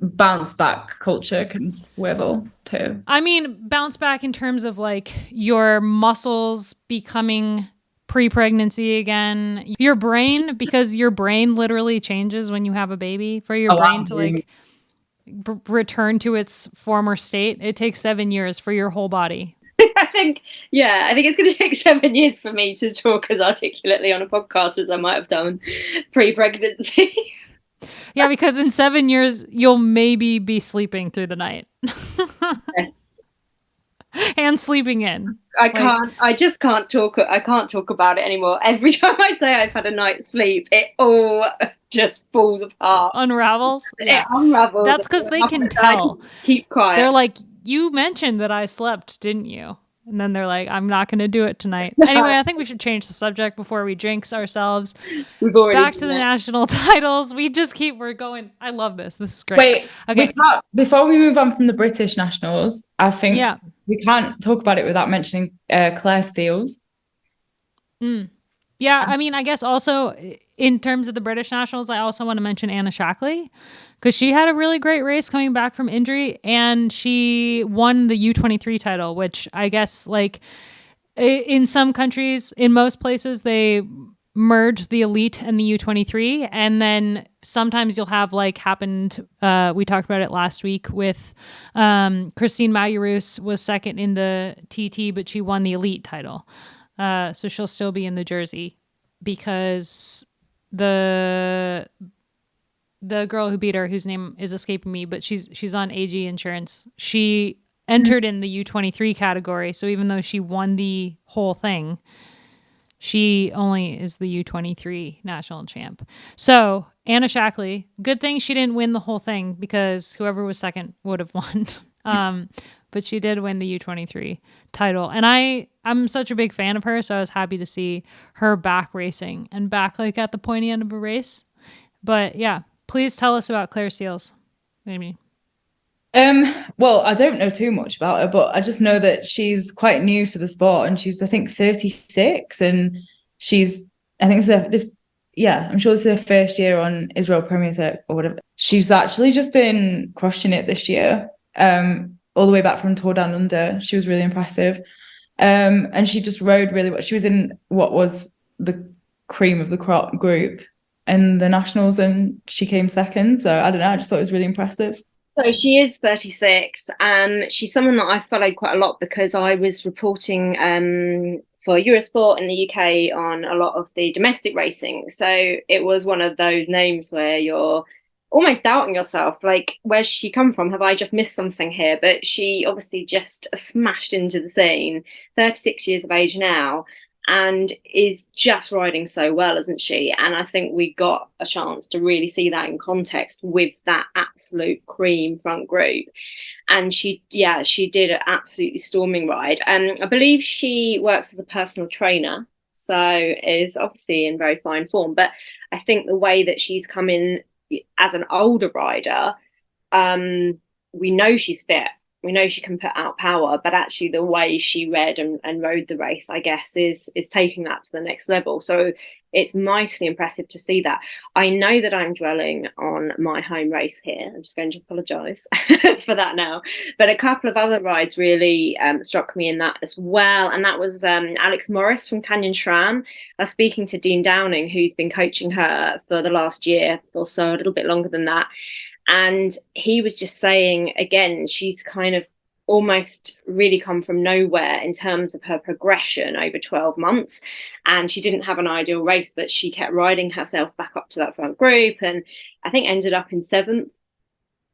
bounce back culture can swivel too. I mean, bounce back in terms of like your muscles becoming pre-pregnancy again. Your brain, because your brain literally changes when you have a baby. For your brain to like return to its former state, it takes 7 years for your whole body. I think it's going to take 7 years for me to talk as articulately on a podcast as I might have done pre-pregnancy. Yeah, because in 7 years, you'll maybe be sleeping through the night. Yes. And sleeping in. I just can't talk. I can't talk about it anymore. Every time I say I've had a night's sleep, it all just falls apart. Unravels? Yeah. It unravels. That's because they can tell. Keep quiet. They're like, you mentioned that I slept, didn't you? And then they're like, I'm not going to do it tonight. Anyway, I think we should change the subject before we jinx ourselves. We've already back to the national titles. We're going. I love this. This is great. Wait, okay. Before we move on from the British nationals, I think we can't talk about it without mentioning Claire Steels. Yeah, I mean, I guess also in terms of the British nationals, I also want to mention Anna Shackley because she had a really great race coming back from injury and she won the U23 title, which I guess like in some countries, in most places, they merge the elite and the U23. And then sometimes you'll have like happened, we talked about it last week with Christine Majerus was second in the TT, but she won the elite title. So she'll still be in the jersey because the girl who beat her, whose name is escaping me, but she's on AG insurance. She entered in the U23 category. So even though she won the whole thing, she only is the U23 national champ. So Anna Shackley, good thing she didn't win the whole thing because whoever was second would have won. But she did win the U23 title. And I'm such a big fan of her, so I was happy to see her back racing and back like at the pointy end of a race. But yeah, please tell us about Claire Seals, Amy. Well, I don't know too much about her, but I just know that she's quite new to the sport, and she's, I think, 36, and I think I'm sure this is her first year on Israel Premier Tech or whatever. She's actually just been crushing it this year. All the way back from Tour Down Under, she was really impressive. And she just rode really well. She was in what was the cream of the crop group in the nationals, and she came second. So I don't know, I just thought it was really impressive. So she is 36. She's someone that I followed quite a lot because I was reporting for Eurosport in the UK on a lot of the domestic racing. So it was one of those names where you're almost doubting yourself, like, where's she come from? Have I just missed something here? But she obviously just smashed into the scene, 36 years of age now, and is just riding so well, isn't she? And I think we got a chance to really see that in context with that absolute cream front group. And she did an absolutely storming ride. I believe she works as a personal trainer, so is obviously in very fine form. But I think the way that she's come in as an older rider, we know she's fit. We know she can put out power, but actually the way she read and rode the race, I guess, is taking that to the next level. So it's mightily impressive to see that. I know that I'm dwelling on my home race here. I'm just going to apologise for that now. But a couple of other rides really struck me in that as well. And that was Alex Morris from Canyon SRAM. I was speaking to Dean Downing, who's been coaching her for the last year or so, a little bit longer than that. And he was just saying, again, she's kind of almost really come from nowhere in terms of her progression over 12 months. And she didn't have an ideal race, but she kept riding herself back up to that front group, and I think ended up in 7th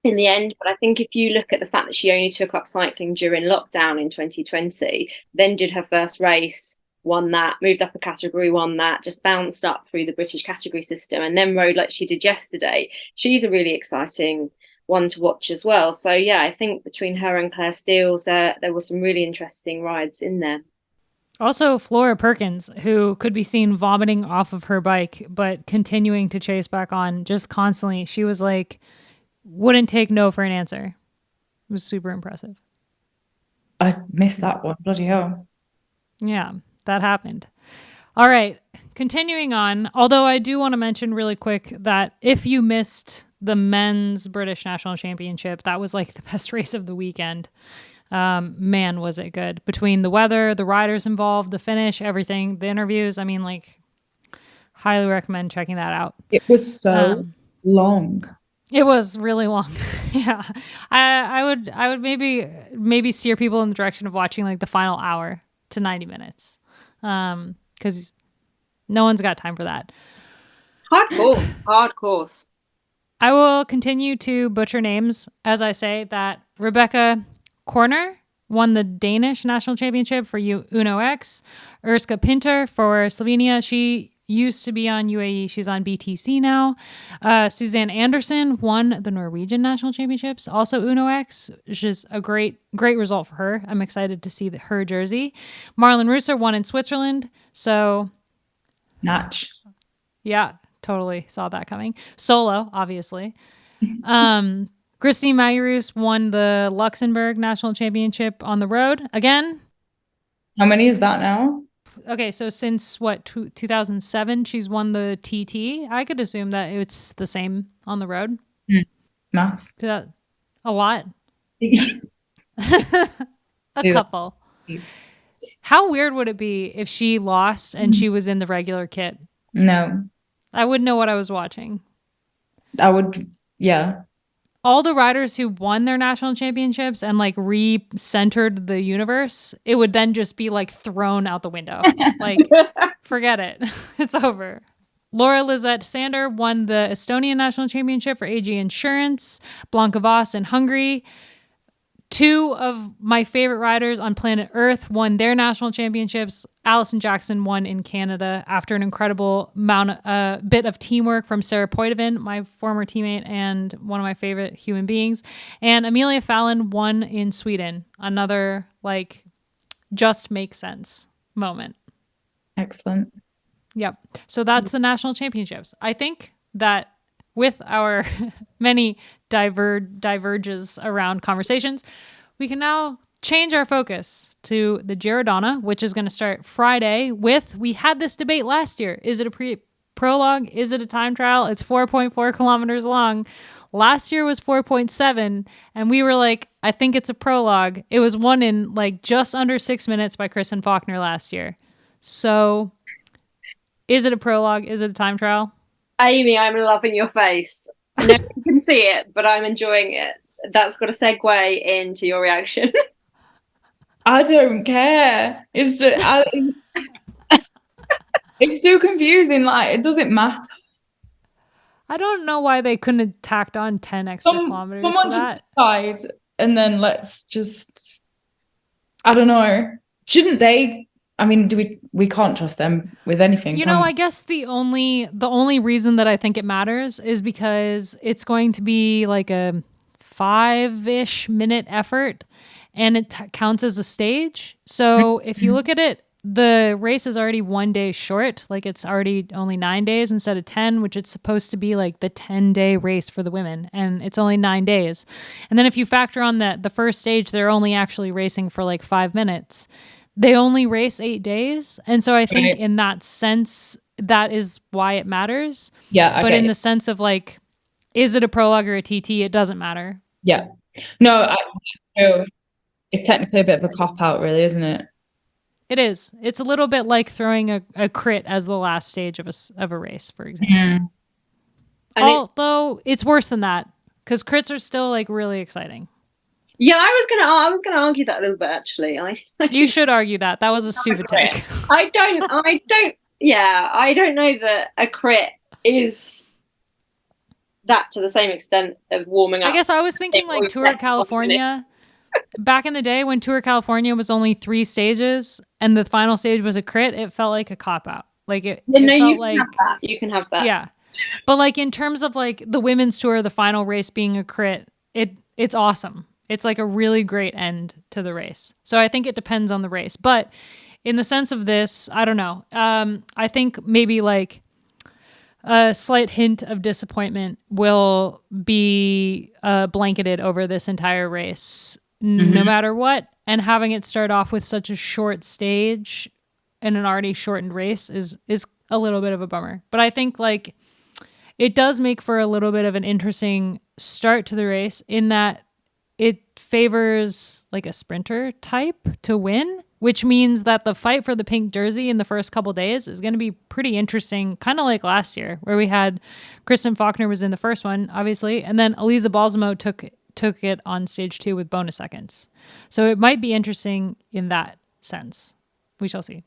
in the end. But I think if you look at the fact that she only took up cycling during lockdown in 2020, then did her first race, won that, moved up a category, won that, just bounced up through the British category system, and then rode like she did yesterday. She's a really exciting one to watch as well. So yeah, I think between her and Claire Seals, there were some really interesting rides in there. Also, Flora Perkins, who could be seen vomiting off of her bike, but continuing to chase back on just constantly. She was like, wouldn't take no for an answer. It was super impressive. I missed that one. Bloody hell. Yeah, that happened. All right, continuing on. Although I do want to mention really quick that if you missed the men's British National Championship, that was like the best race of the weekend. Man, was it good. Between the weather, the riders involved, the finish, everything, the interviews. I mean, like, highly recommend checking that out. It was so long. It was really long. Yeah. I would maybe steer people in the direction of watching like the final hour to 90 minutes. Because no one's got time for that. Hard course. I will continue to butcher names as I say that Rebecca Corner won the Danish National Championship for Uno X. Urska Pinter for Slovenia. She used to be on UAE. She's on BTC now. Suzanne Anderson won the Norwegian National Championships, also Uno X, which is a great result for her. I'm excited to see her jersey. Marlon Reusser won in Switzerland. So, Notch. Yeah, totally saw that coming. Solo, obviously. Christine Majerus won the Luxembourg National Championship on the road again. How many is that now? Okay, so since 2007, she's won the TT. I could assume that it's the same on the road. Math. A lot. A couple. How weird would it be if she lost and she was in the regular kit? No. I wouldn't know what I was watching. I would, yeah. all the riders who won their national championships and like re-centered the universe, it would then just be like thrown out the window. Like, forget it. It's over. Laura Lizette Sander won the Estonian national championship for AG Insurance. Blanka Voss in Hungary. 2 of my favorite riders on planet Earth won their national championships. Alison Jackson won in Canada after an incredible bit of teamwork from Sarah Poitevin, my former teammate and one of my favorite human beings. And Amelia Fallon won in Sweden. Another like just makes sense moment. Excellent. Yep. So that's the national championships. I think that with our many diverges around conversations, we can now change our focus to the Giro Donne, which is going to start Friday with, we had this debate last year. Is it a prologue? Is it a time trial? It's 4.4 kilometers long. Last year was 4.7. And we were like, I think it's a prologue. It was won in like just under 6 minutes by Kristen Faulkner last year. So is it a prologue? Is it a time trial? Amy, I'm loving your face. I know you can see it, but I'm enjoying it. That's got a segue into your reaction. I don't care. It's just, it's too confusing. Like, it doesn't matter. I don't know why they couldn't have tacked on 10 extra kilometers. Someone just decide, and then let's just, I don't know. Shouldn't they? I mean, we can't trust them with anything. You know, I guess the only reason that I think it matters is because it's going to be like a 5-ish minute effort, and it counts as a stage. So if you look at it, the race is already 1 day short. Like it's already only 9 days instead of 10, which it's supposed to be like the 10-day race for the women. And it's only 9 days. And then if you factor on that the first stage, they're only actually racing for like 5 minutes. They only race 8 days. And so I think in that sense, that is why it matters. Yeah. But in the sense of like, is it a prologue or a TT? It doesn't matter. Yeah. No, so it's technically a bit of a cop-out, really, isn't it? It is. It's a little bit like throwing a crit as the last stage of a race, for example. Although it's worse than that, because crits are still like really exciting. Yeah, I was gonna argue that a little bit actually. You should argue that. That was a stupid take. I don't know that a crit is that to the same extent of warming up. I guess I was thinking like Tour California. Back in the day when Tour California was only 3 stages and the final stage was a crit, it felt like a cop-out. Like it felt like you can have that. Yeah. But like in terms of like the women's tour, the final race being a crit, it's awesome. It's like a really great end to the race. So I think it depends on the race. But in the sense of this, I don't know. I think maybe like a slight hint of disappointment will be blanketed over this entire race, no matter what. And having it start off with such a short stage in an already shortened race is a little bit of a bummer. But I think like it does make for a little bit of an interesting start to the race in that it favors like a sprinter type to win, which means that the fight for the pink jersey in the first couple days is going to be pretty interesting, kind of like last year where we had Kristen Faulkner was in the first one, obviously, and then Elisa Balsamo took it on stage 2 with bonus seconds. So it might be interesting in that sense. We shall see.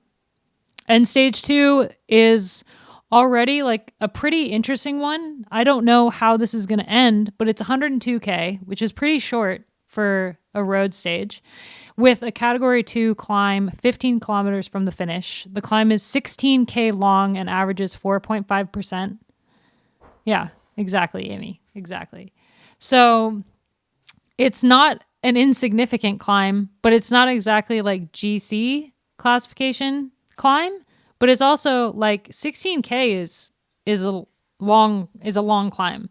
And stage 2 is already like a pretty interesting one. I don't know how this is going to end, but it's 102K, which is pretty short for a road stage, with a category 2 climb 15 kilometers from the finish. The climb is 16K long and averages 4.5%. Yeah, exactly, Amy. Exactly. So it's not an insignificant climb, but it's not exactly like GC classification climb, but it's also like 16K is a long climb.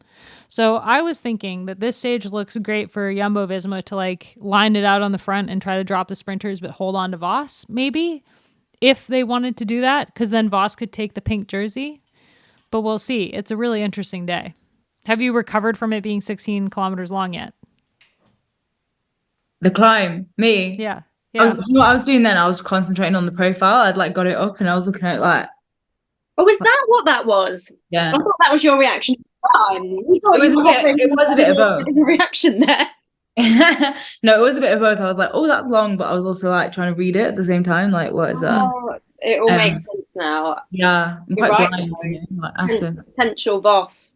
So I was thinking that this stage looks great for Jumbo-Visma to like line it out on the front and try to drop the sprinters, but hold on to Voss maybe if they wanted to do that, because then Voss could take the pink jersey. But we'll see. It's a really interesting day. Have you recovered from it being 16 kilometers long yet? The climb, me? Yeah. You know what I was doing then? I was concentrating on the profile. I'd like got it up and I was looking at it like. Oh, is that what that was? Yeah. I thought that was your reaction to the fun. We thought It was a bit of both. Reaction there. No, it was a bit of both. I was like, oh, that's long, but I was also like trying to read it at the same time. Like, what is that? Oh, it all makes sense now. Yeah, I'm You're quite right, blind. though. You know, like, after. Potential Voss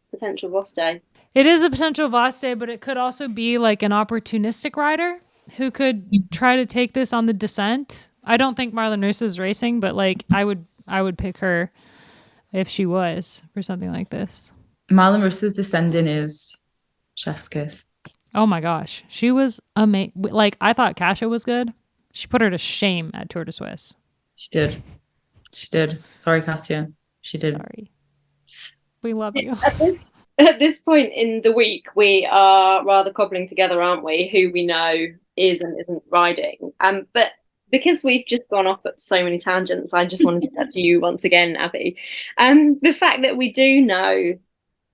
day. It is a potential Voss day, but it could also be like an opportunistic rider who could try to take this on the descent. I don't think Marla Nurse is racing, but like I would pick her if she was for something like this. Marlon Russ's descending is chef's kiss. Oh my gosh, she was amazing. Like I thought Kasia was good. She put her to shame at Tour de Suisse. She did. Sorry, Kasia. She did. Sorry. We love you. At this point in the week, we are rather cobbling together, aren't we? Who we know is and isn't riding. But because we've just gone off at so many tangents, I just wanted to get to you once again, Abby. The fact that we do know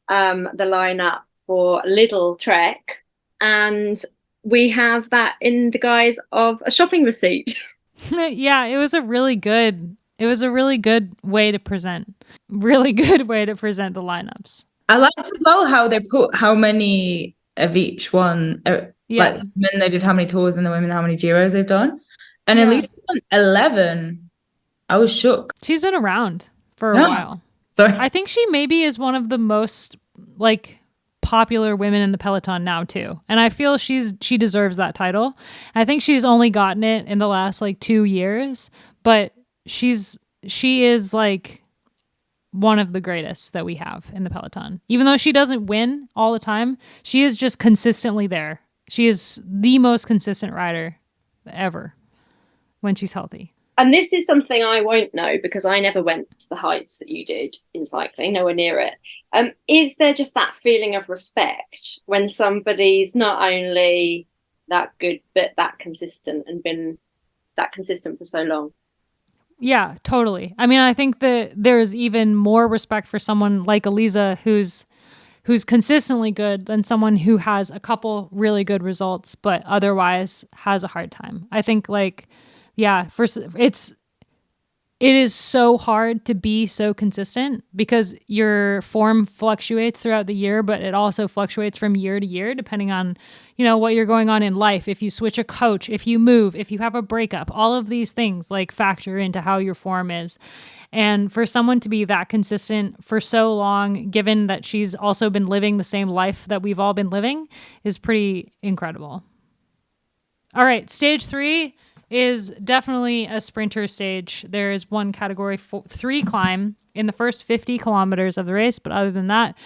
the lineup for Lidl Trek, and we have that in the guise of a shopping receipt. Yeah, it was a really good way to present. Really good way to present the lineups. I liked as well how they put how many of each one. Like the men, they did how many tours, and the women how many Giros they've done. And at least done 11. I was shook. She's been around for a while. Sorry. I think she maybe is one of the most like popular women in the peloton now too, and I feel she deserves that title. I think she's only gotten it in the last like 2 years, but she is like one of the greatest that we have in the peloton. Even though she doesn't win all the time, she is just consistently there. She is the most consistent rider ever when she's healthy. And this is something I won't know because I never went to the heights that you did in cycling, nowhere near it. Is there just that feeling of respect when somebody's not only that good, but that consistent and been that consistent for so long? Yeah, totally. I mean, I think that there's even more respect for someone like Eliza who's consistently good than someone who has a couple really good results, but otherwise has a hard time. I think like, yeah, it is so hard to be so consistent because your form fluctuates throughout the year, but it also fluctuates from year to year depending on, what you're going on in life. If you switch a coach, if you move, if you have a breakup, all of these things like factor into how your form is. And for someone to be that consistent for so long, given that she's also been living the same life that we've all been living, is pretty incredible. All right, stage 3 is definitely a sprinter stage. There is one category 3 climb in the first 50 kilometers of the race, but other than that,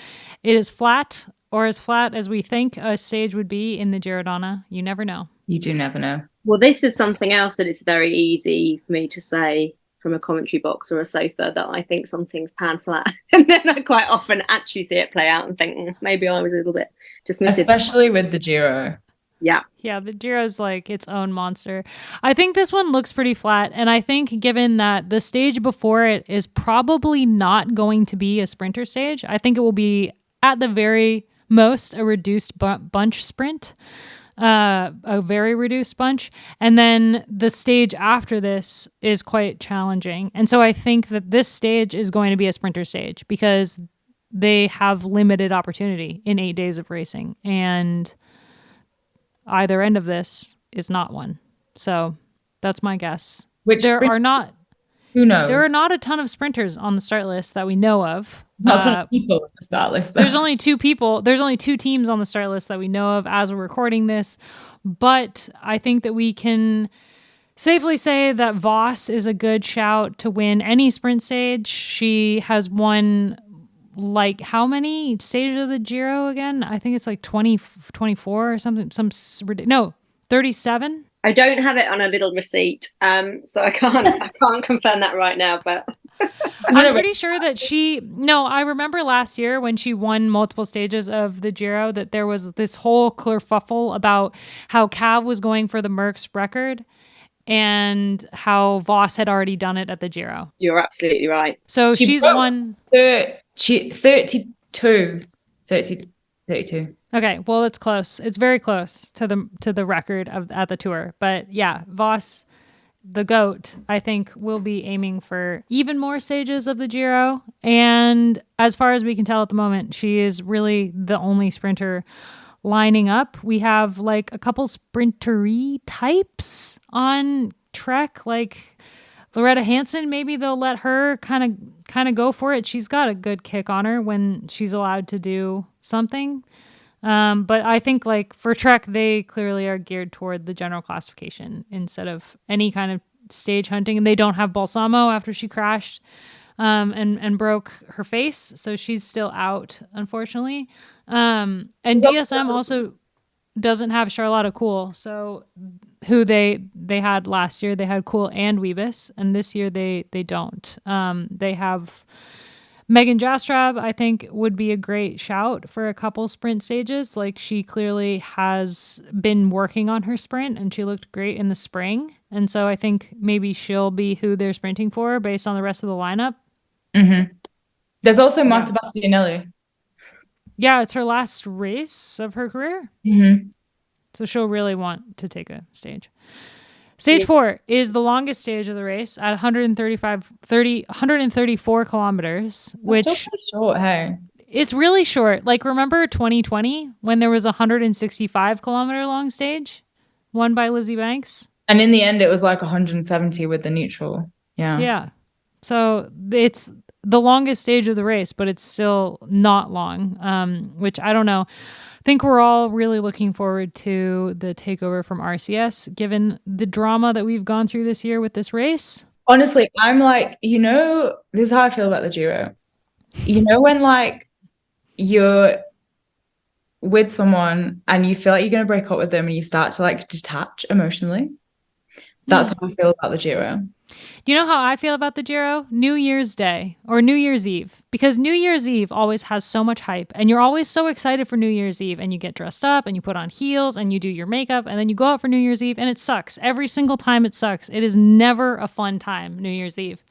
it is flat, or as flat as we think a stage would be in the Giro Donne. You never know. You do never know. Well, this is something else that it's very easy for me to say from a commentary box or a sofa, that I think something's pan flat. And then I quite often actually see it play out and think, maybe I was a little bit dismissive. Especially with the Giro. Yeah. Yeah, the Giro's like its own monster. I think this one looks pretty flat. And I think given that the stage before it is probably not going to be a sprinter stage, I think it will be at the very most a reduced bunch sprint, a very reduced bunch. And then the stage after this is quite challenging. And so I think that this stage is going to be a sprinter stage because they have limited opportunity in 8 days of racing. And either end of this is not one. So that's my guess. Who knows? There are not a ton of sprinters on the start list that we know of. There's not a ton of people on the start list. There's only 2 people. There's only 2 teams on the start list that we know of as we're recording this. But I think that we can safely say that Voss is a good shout to win any sprint stage. She has won like how many stages of the Giro again? I think it's like 24 or something. 37. I don't have it on a little receipt, so I can't confirm that right now. But I'm pretty sure that I remember last year when she won multiple stages of the Giro that there was this whole kerfuffle about how Cav was going for the Merckx record and how Voss had already done it at the Giro. You're absolutely right. So she's won 32. Okay, well, it's close. It's very close to the record at the Tour. But yeah, Voss the GOAT, I think will be aiming for even more stages of the Giro. And as far as we can tell at the moment, she is really the only sprinter lining up. We have like a couple sprintery types on Trek, like Loretta Hansen. Maybe they'll let her kind of go for it. She's got a good kick on her when she's allowed to do something. But I think like for Trek, they clearly are geared toward the general classification instead of any kind of stage hunting. And they don't have Balsamo after she crashed and broke her face. So she's still out, unfortunately. And DSM also doesn't have Charlotta Kuhl. So who they had last year, they had Kuhl and Wiebes. And this year they don't. They have Megan Jastrab, I think, would be a great shout for a couple sprint stages. Like she clearly has been working on her sprint and she looked great in the spring. And so I think maybe she'll be who they're sprinting for based on the rest of the lineup. Mm-hmm. There's also Marta Bastianelli. Yeah, it's her last race of her career. Mm-hmm. So she'll really want to take a stage. Stage 4 is the longest stage of the race at 134 kilometers, which That's so short, hey. It's really short. Like, remember 2020 when there was a 165 kilometer long stage won by Lizzie Banks? And in the end, it was like 170 with the neutral. Yeah. Yeah. So it's the longest stage of the race, but it's still not long, which I don't know. I think we're all really looking forward to the takeover from RCS, given the drama that we've gone through this year with this race. Honestly, I'm like, this is how I feel about the Giro. When like you're with someone and you feel like you're going to break up with them and you start to like detach emotionally. That's how I feel about the Giro. Do you know how I feel about the Giro? New Year's Day or New Year's Eve. Because New Year's Eve always has so much hype and you're always so excited for New Year's Eve and you get dressed up and you put on heels and you do your makeup and then you go out for New Year's Eve and it sucks. Every single time it sucks. It is never a fun time, New Year's Eve.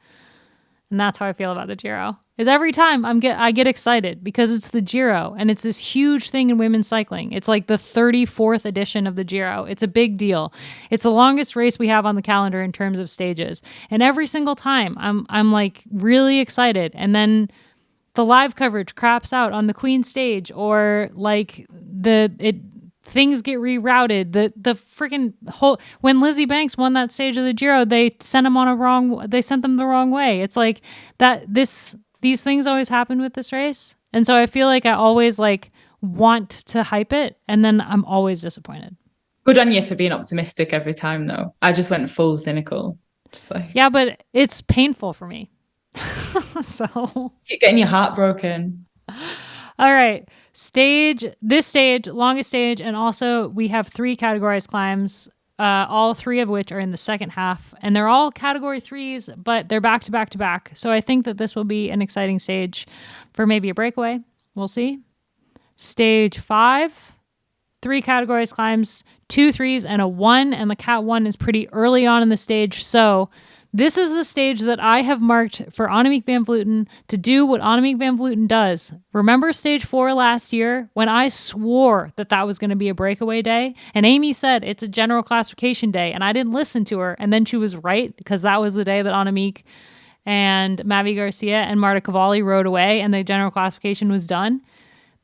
And that's how I feel about the Giro. Is every time I get excited because it's the Giro and it's this huge thing in women's cycling. It's like the 34th edition of the Giro. It's a big deal. It's the longest race we have on the calendar in terms of stages. And every single time I'm like really excited. And then the live coverage craps out on the Queen stage or like things get rerouted. The freaking whole, when Lizzie Banks won that stage of the Giro, they sent them the wrong way. It's like that these things always happen with this race. And so I feel like I always like want to hype it and then I'm always disappointed. Good on you for being optimistic every time though. I just went full cynical. Just like, yeah, but it's painful for me. So you're getting your heart broken. All right. Longest stage. And also we have 3 categorized climbs, all 3 of which are in the second half. And they're all category 3s, but they're back to back to back. So I think that this will be an exciting stage for maybe a breakaway. We'll see. Stage 5, 3 categorized climbs, 2 3s and a 1. And the Cat 1 is pretty early on in the stage. So this is the stage that I have marked for Annemiek van Vleuten to do what Annemiek van Vleuten does. Remember stage 4 last year when I swore that was going to be a breakaway day? And Amy said it's a general classification day and I didn't listen to her. And then she was right because that was the day that Annemiek and Mavi Garcia and Marta Cavalli rode away and the general classification was done.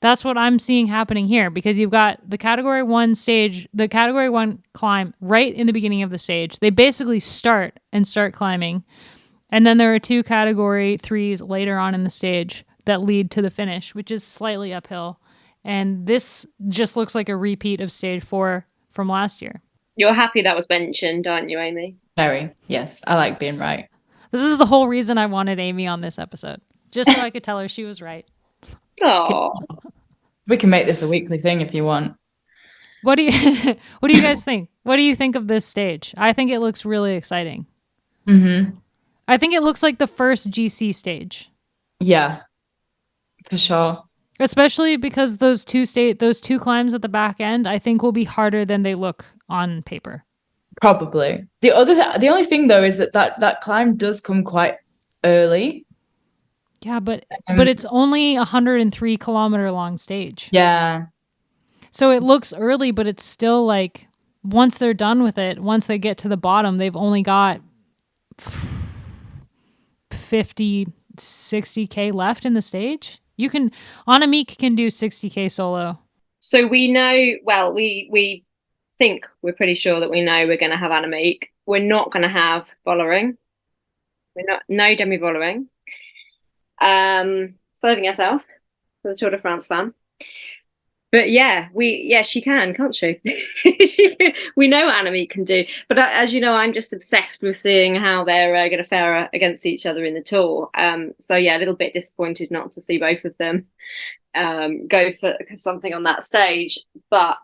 That's what I'm seeing happening here because you've got the category 1 stage, the category 1 climb right in the beginning of the stage. They basically start climbing. And then there are 2 category 3s later on in the stage that lead to the finish, which is slightly uphill. And this just looks like a repeat of stage 4 from last year. You're happy that was mentioned, aren't you, Amy? Very. Yes. I like being right. This is the whole reason I wanted Amy on this episode, just so I could tell her she was right. Oh, we can make this a weekly thing if you want. What do you guys think? What do you think of this stage? I think it looks really exciting. Mm-hmm. I think it looks like the first GC stage. Yeah, for sure. Especially because those two climbs at the back end, I think will be harder than they look on paper. Probably. The only thing though is that climb does come quite early. Yeah, but it's only 103 kilometer long stage. Yeah. So it looks early, but it's still like once they're done with it, once they get to the bottom, they've only got 50, 60K left in the stage. Annemiek can do 60K solo. So we know, well, we think, we're pretty sure that we know we're going to have Annemiek. We're not going to have Vollering. No Demi Vollering. Serving herself for the Tour de France fan. But yeah, she can, can't she? We know what Annemiek can do. But as you know, I'm just obsessed with seeing how they're going to fare against each other in the Tour. So yeah, a little bit disappointed not to see both of them go for something on that stage. But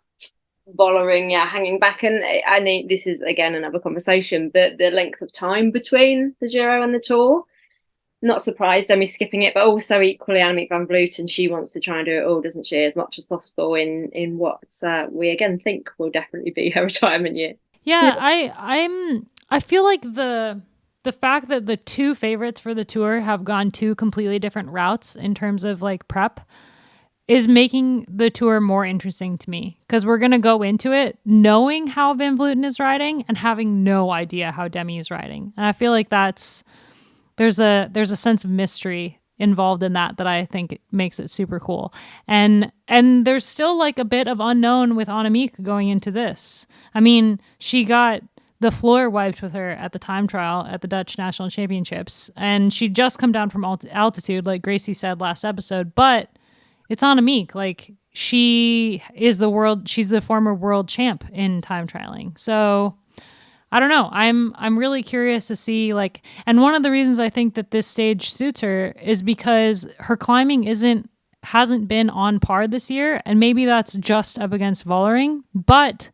Vollering, hanging back. And I mean, this is, again, another conversation, but the length of time between the Giro and the Tour, not surprised Demi skipping it, but also equally Annemiek van Vleuten, she wants to try and do it all, doesn't she, as much as possible in what we again think will definitely be her retirement year. I feel like the fact that the two favorites for the Tour have gone two completely different routes in terms of like prep is making the Tour more interesting to me, because we're going to go into it knowing how Van Vleuten is riding and having no idea how Demi is riding. And I feel like there's a sense of mystery involved in that I think makes it super cool. And there's still like a bit of unknown with Annemiek going into this. I mean, she got the floor wiped with her at the time trial at the Dutch National Championships, and she'd just come down from altitude, like Gracie said last episode, but it's Annemiek. Like, she's the former world champ in time trialing. So I don't know. I'm really curious to see, like, and one of the reasons I think that this stage suits her is because her climbing hasn't been on par this year, and maybe that's just up against Vollering, but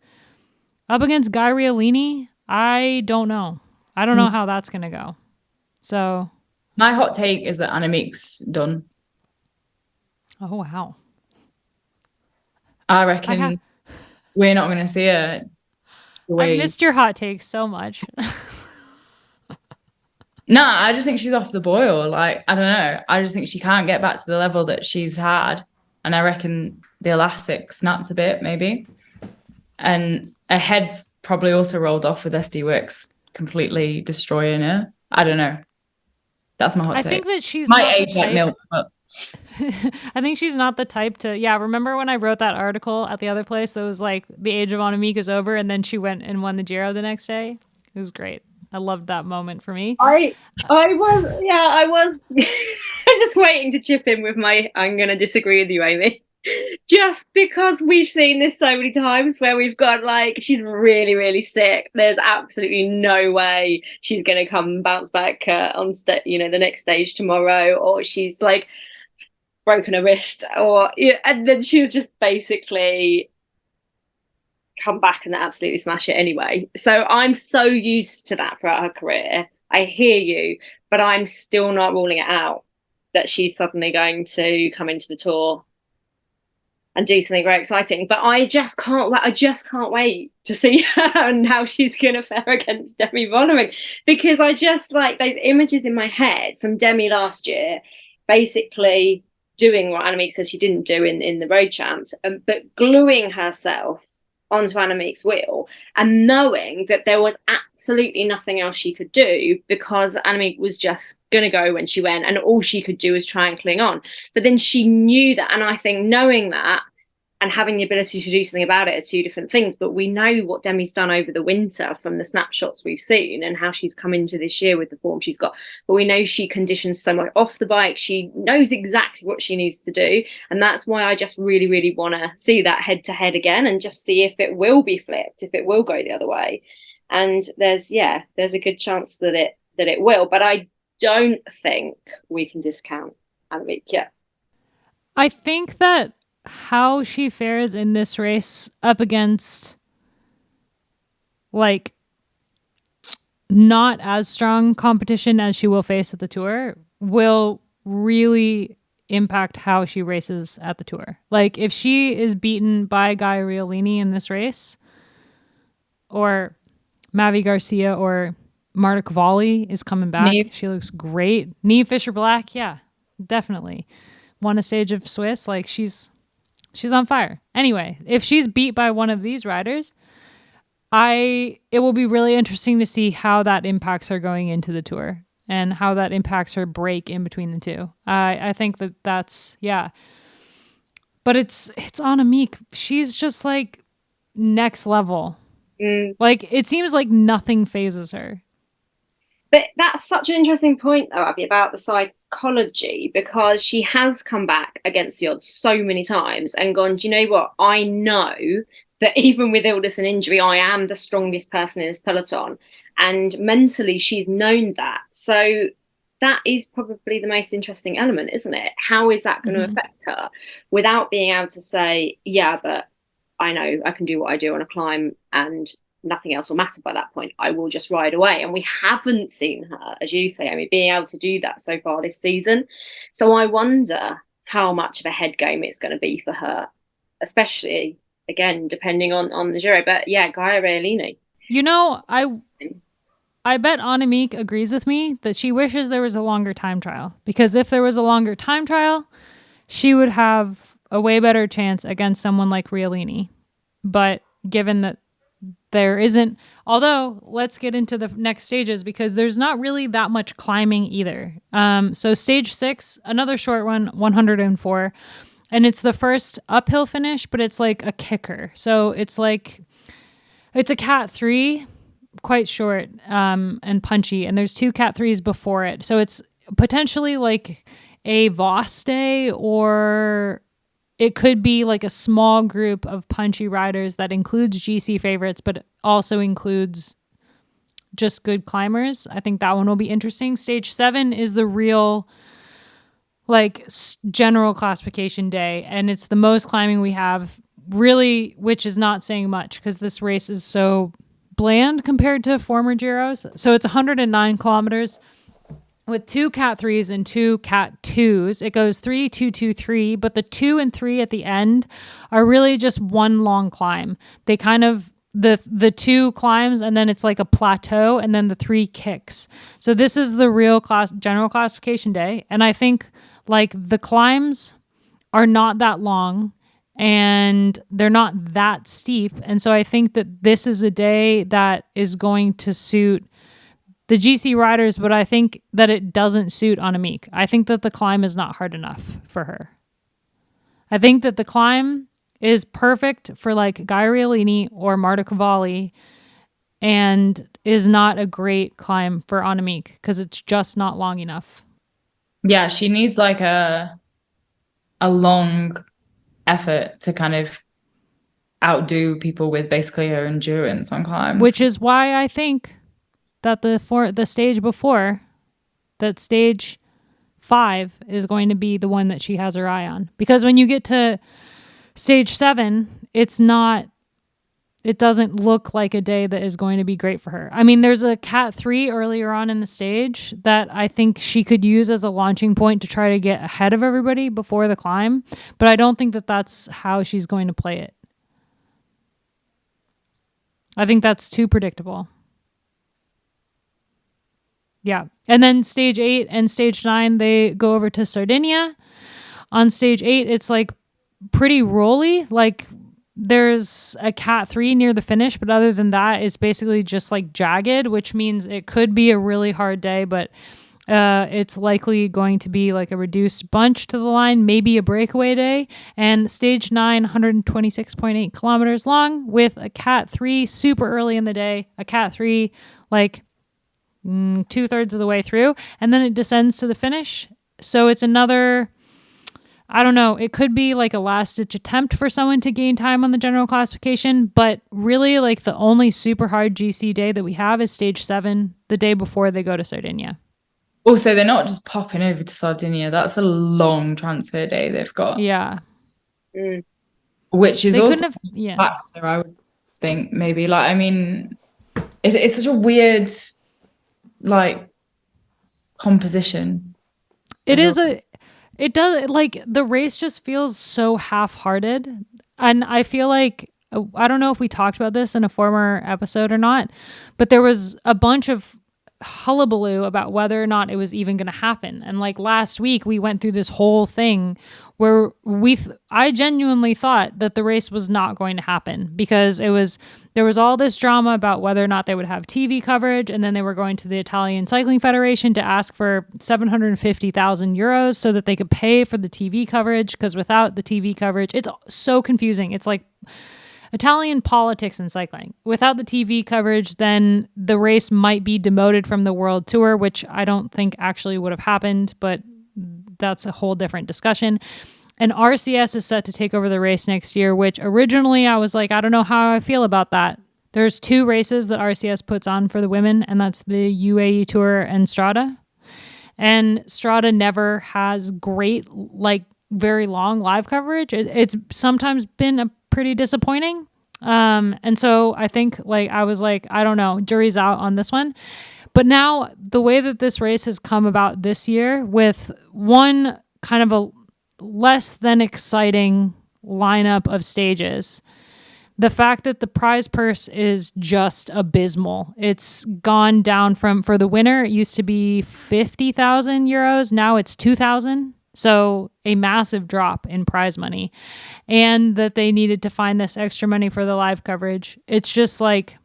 up against Guy Riolini, I don't know. I don't know how that's gonna go. So my hot take is that Annemiek's done. Oh wow. I reckon we're not going to see her. I missed your hot take so much. No, I just think she's off the boil. Like, I don't know. I just think she can't get back to the level that she's had. And I reckon the elastic snapped a bit, maybe. And her head's probably also rolled off with SD Works completely destroying her. I don't know. That's my hot take. I think that she's might age like milk, but I think she's not the type to, remember when I wrote that article at the other place that was like, the age of Annemiek is over, and then she went and won the Giro the next day? It was great. I loved that moment for me. I was just waiting to chip in with my, I'm going to disagree with you, Amy. Just because we've seen this so many times where we've got, like, she's really, really sick. There's absolutely no way she's going to come bounce back on the next stage tomorrow, or she's like broken a wrist, and then she'll just basically come back and absolutely smash it anyway. So I'm so used to that throughout her career. I hear you, but I'm still not ruling it out that she's suddenly going to come into the Tour and do something very exciting. But I just can't wait to see her and how she's going to fare against Demi Vollering, because I just like those images in my head from Demi last year, basically doing what Annemiek says she didn't do in the Road Champs, but gluing herself onto Annemiek's wheel and knowing that there was absolutely nothing else she could do, because Annemiek was just going to go when she went, and all she could do was try and cling on. But then she knew that, and I think knowing that and having the ability to do something about it are two different things. But we know what Demi's done over the winter from the snapshots we've seen and how she's come into this year with the form she's got. But we know she conditions so much off the bike. She knows exactly what she needs to do. And that's why I just really, really want to see that head to head again and just see if it will be flipped, if it will go the other way. And there's a good chance that it will. But I don't think we can discount Annemiek yet. I think that how she fares in this race up against, like, not as strong competition as she will face at the Tour will really impact how she races at the Tour. Like, if she is beaten by Guy Riolini in this race, or Mavi Garcia or Marta Cavalli is coming back, she looks great. Niamh Fisher-Black, yeah, definitely. Won a stage of Swiss, like, she's on fire. Anyway, if she's beat by one of these riders, it will be really interesting to see how that impacts her going into the Tour and how that impacts her break in between the two. I think that's, yeah. But it's Annemiek. She's just like next level. Like, it seems like nothing phases her. But that's such an interesting point, though, Abby, about the psychology, because she has come back against the odds so many times and gone, do you know what? I know that even with illness and injury, I am the strongest person in this peloton. And mentally, she's known that. So that is probably the most interesting element, isn't it? How is that going to affect her without being able to say, yeah, but I know I can do what I do on a climb and nothing else will matter by that point. I will just ride away. And we haven't seen her, as you say, Amy, being able to do that so far this season. So I wonder how much of a head game it's going to be for her, especially, again, depending on the Giro. But yeah, Gaia Realini. You know, I bet Annemiek agrees with me that she wishes there was a longer time trial, because if there was a longer time trial, she would have a way better chance against someone like Realini. But given that there isn't, although let's get into the next stages, because there's not really that much climbing either. So stage 6, another short one, 104, and it's the first uphill finish, but it's like a kicker. So it's like, it's a Cat 3, quite short and punchy, and there's 2 Cat 3s before it. So it's potentially like a Voss day, or it could be like a small group of punchy riders that includes GC favorites, but also includes just good climbers. I think that one will be interesting. Stage 7 is the real like general classification day, and it's the most climbing we have, really, which is not saying much because this race is so bland compared to former Giros. So it's 109 kilometers with 2 Cat 3s and 2 Cat 2s. It goes 3, 2, 2, 3, but the 2 and 3 at the end are really just one long climb. They kind of, the 2 climbs, and then it's like a plateau, and then the 3 kicks. So this is the real general classification day. And I think like the climbs are not that long and they're not that steep. And so I think that this is a day that is going to suit the GC riders, but I think that it doesn't suit Annemiek. I think that the climb is not hard enough for her. I think that the climb is perfect for like Gaia Realini or Marta Cavalli, and is not a great climb for Annemiek because it's just not long enough. Yeah, she needs like a long effort to kind of outdo people with basically her endurance on climbs. Which is why I think that the stage before, that stage 5 is going to be the one that she has her eye on. Because when you get to stage 7, it doesn't look like a day that is going to be great for her. I mean, there's a Cat 3 earlier on in the stage that I think she could use as a launching point to try to get ahead of everybody before the climb. But I don't think that that's how she's going to play it. I think that's too predictable. Yeah. And then stage 8 and stage 9, they go over to Sardinia. On stage 8, it's like pretty rolly. Like there's a Cat 3 near the finish, but other than that, it's basically just like jagged, which means it could be a really hard day, but it's likely going to be like a reduced bunch to the line, maybe a breakaway day. And stage 9, 126.8 kilometers long with a Cat 3 super early in the day, a Cat 3 like 2/3 of the way through, and then it descends to the finish. So it's another, I don't know, it could be like a last-ditch attempt for someone to gain time on the general classification, but really like the only super hard GC day that we have is stage 7, the day before they go to Sardinia. Also, they're not just popping over to Sardinia. That's a long transfer day they've got. Yeah. Which is they also a factor, I would think, maybe. Like, I mean, it's such a weird like composition. It does, like the race just feels so half-hearted, and I feel like, I don't know if we talked about this in a former episode or not, but there was a bunch of hullabaloo about whether or not it was even going to happen. And like last week, we went through this whole thing where I genuinely thought that the race was not going to happen because there was all this drama about whether or not they would have TV coverage. And then they were going to the Italian Cycling Federation to ask for 750,000 euros so that they could pay for the TV coverage. Because without the TV coverage, it's so confusing. It's like Italian politics in cycling. Without the TV coverage, then the race might be demoted from the World Tour, which I don't think actually would have happened, but that's a whole different discussion. And RCS is set to take over the race next year, which originally I was like, I don't know how I feel about that. There's 2 races that RCS puts on for the women, and that's the UAE Tour and Strada. And Strada never has great, like very long live coverage. It's sometimes been a pretty disappointing. And so I think like, I was like, I don't know, jury's out on this one. But now the way that this race has come about this year with one kind of a less than exciting lineup of stages, the fact that the prize purse is just abysmal. It's gone down for the winner, it used to be 50,000 euros. Now it's 2,000. So a massive drop in prize money, and that they needed to find this extra money for the live coverage. It's just like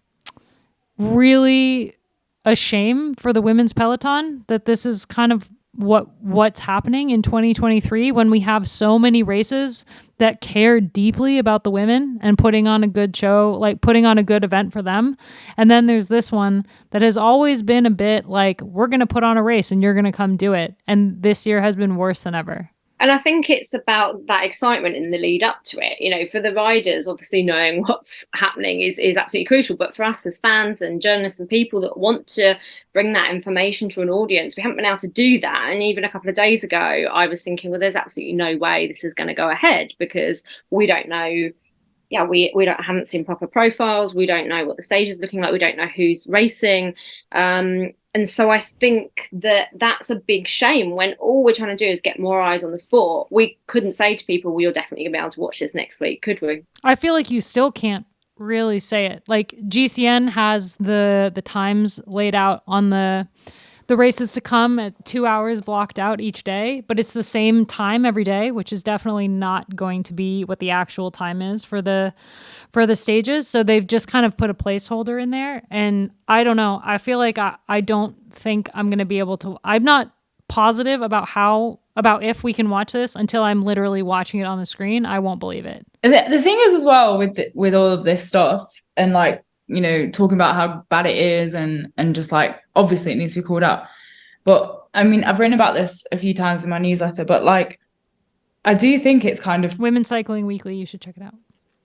really a shame for the women's peloton that this is kind of what's happening in 2023 when we have so many races that care deeply about the women and putting on a good show, like putting on a good event for them. And then there's this one that has always been a bit like, we're going to put on a race and you're going to come do it. And this year has been worse than ever. And I think it's about that excitement in the lead up to it. You know, for the riders, obviously knowing what's happening is absolutely crucial. But for us as fans and journalists and people that want to bring that information to an audience, we haven't been able to do that. And even a couple of days ago, I was thinking, well, there's absolutely no way this is going to go ahead because we don't know. Yeah, we haven't seen proper profiles. We don't know what the stage is looking like. We don't know who's racing. And so I think that that's a big shame when all we're trying to do is get more eyes on the sport. We couldn't say to people, well, you're definitely going to be able to watch this next week, could we? I feel like you still can't really say it. Like GCN has the times laid out on the races to come at 2 hours blocked out each day, but it's the same time every day, which is definitely not going to be what the actual time is for the stages. So they've just kind of put a placeholder in there. And I don't know. I feel like I don't think I'm going to be able to, I'm not positive about if we can watch this until I'm literally watching it on the screen. I won't believe it. The thing is as well with all of this stuff and like, you know, talking about how bad it is and just like, obviously it needs to be called out. But I mean, I've written about this a few times in my newsletter, but like, I do think it's kind of... Women's Cycling Weekly, you should check it out.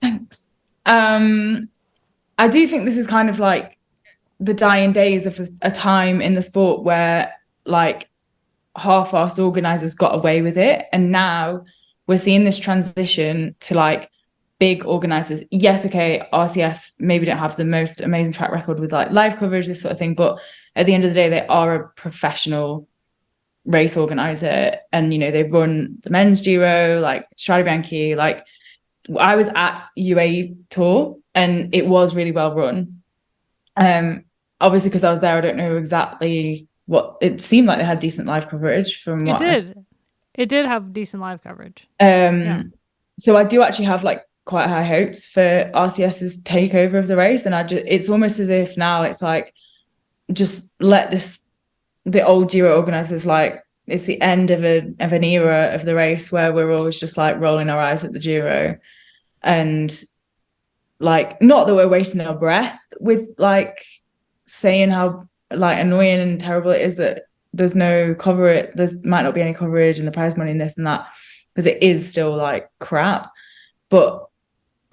Thanks. I do think this is kind of like the dying days of a time in the sport where like half-assed organisers got away with it. And now we're seeing this transition to like big organisers. Yes, okay, RCS maybe don't have the most amazing track record with like live coverage, this sort of thing, but at the end of the day, they are a professional race organizer, and you know they run the men's Giro, like Strade Bianche. Like I was at UAE Tour, and it was really well run. Obviously, because I was there, I don't know exactly what it seemed like. They had decent live coverage from what it did have decent live coverage. So I do actually have like quite high hopes for RCS's takeover of the race, and it's almost as if now it's like just let the old Giro organisers, like it's the end of an era of the race where we're always just like rolling our eyes at the Giro, and like not that we're wasting our breath with like saying how like annoying and terrible it is that there's no coverage, there might not be any coverage and the prize money and this and that, because it is still like crap. But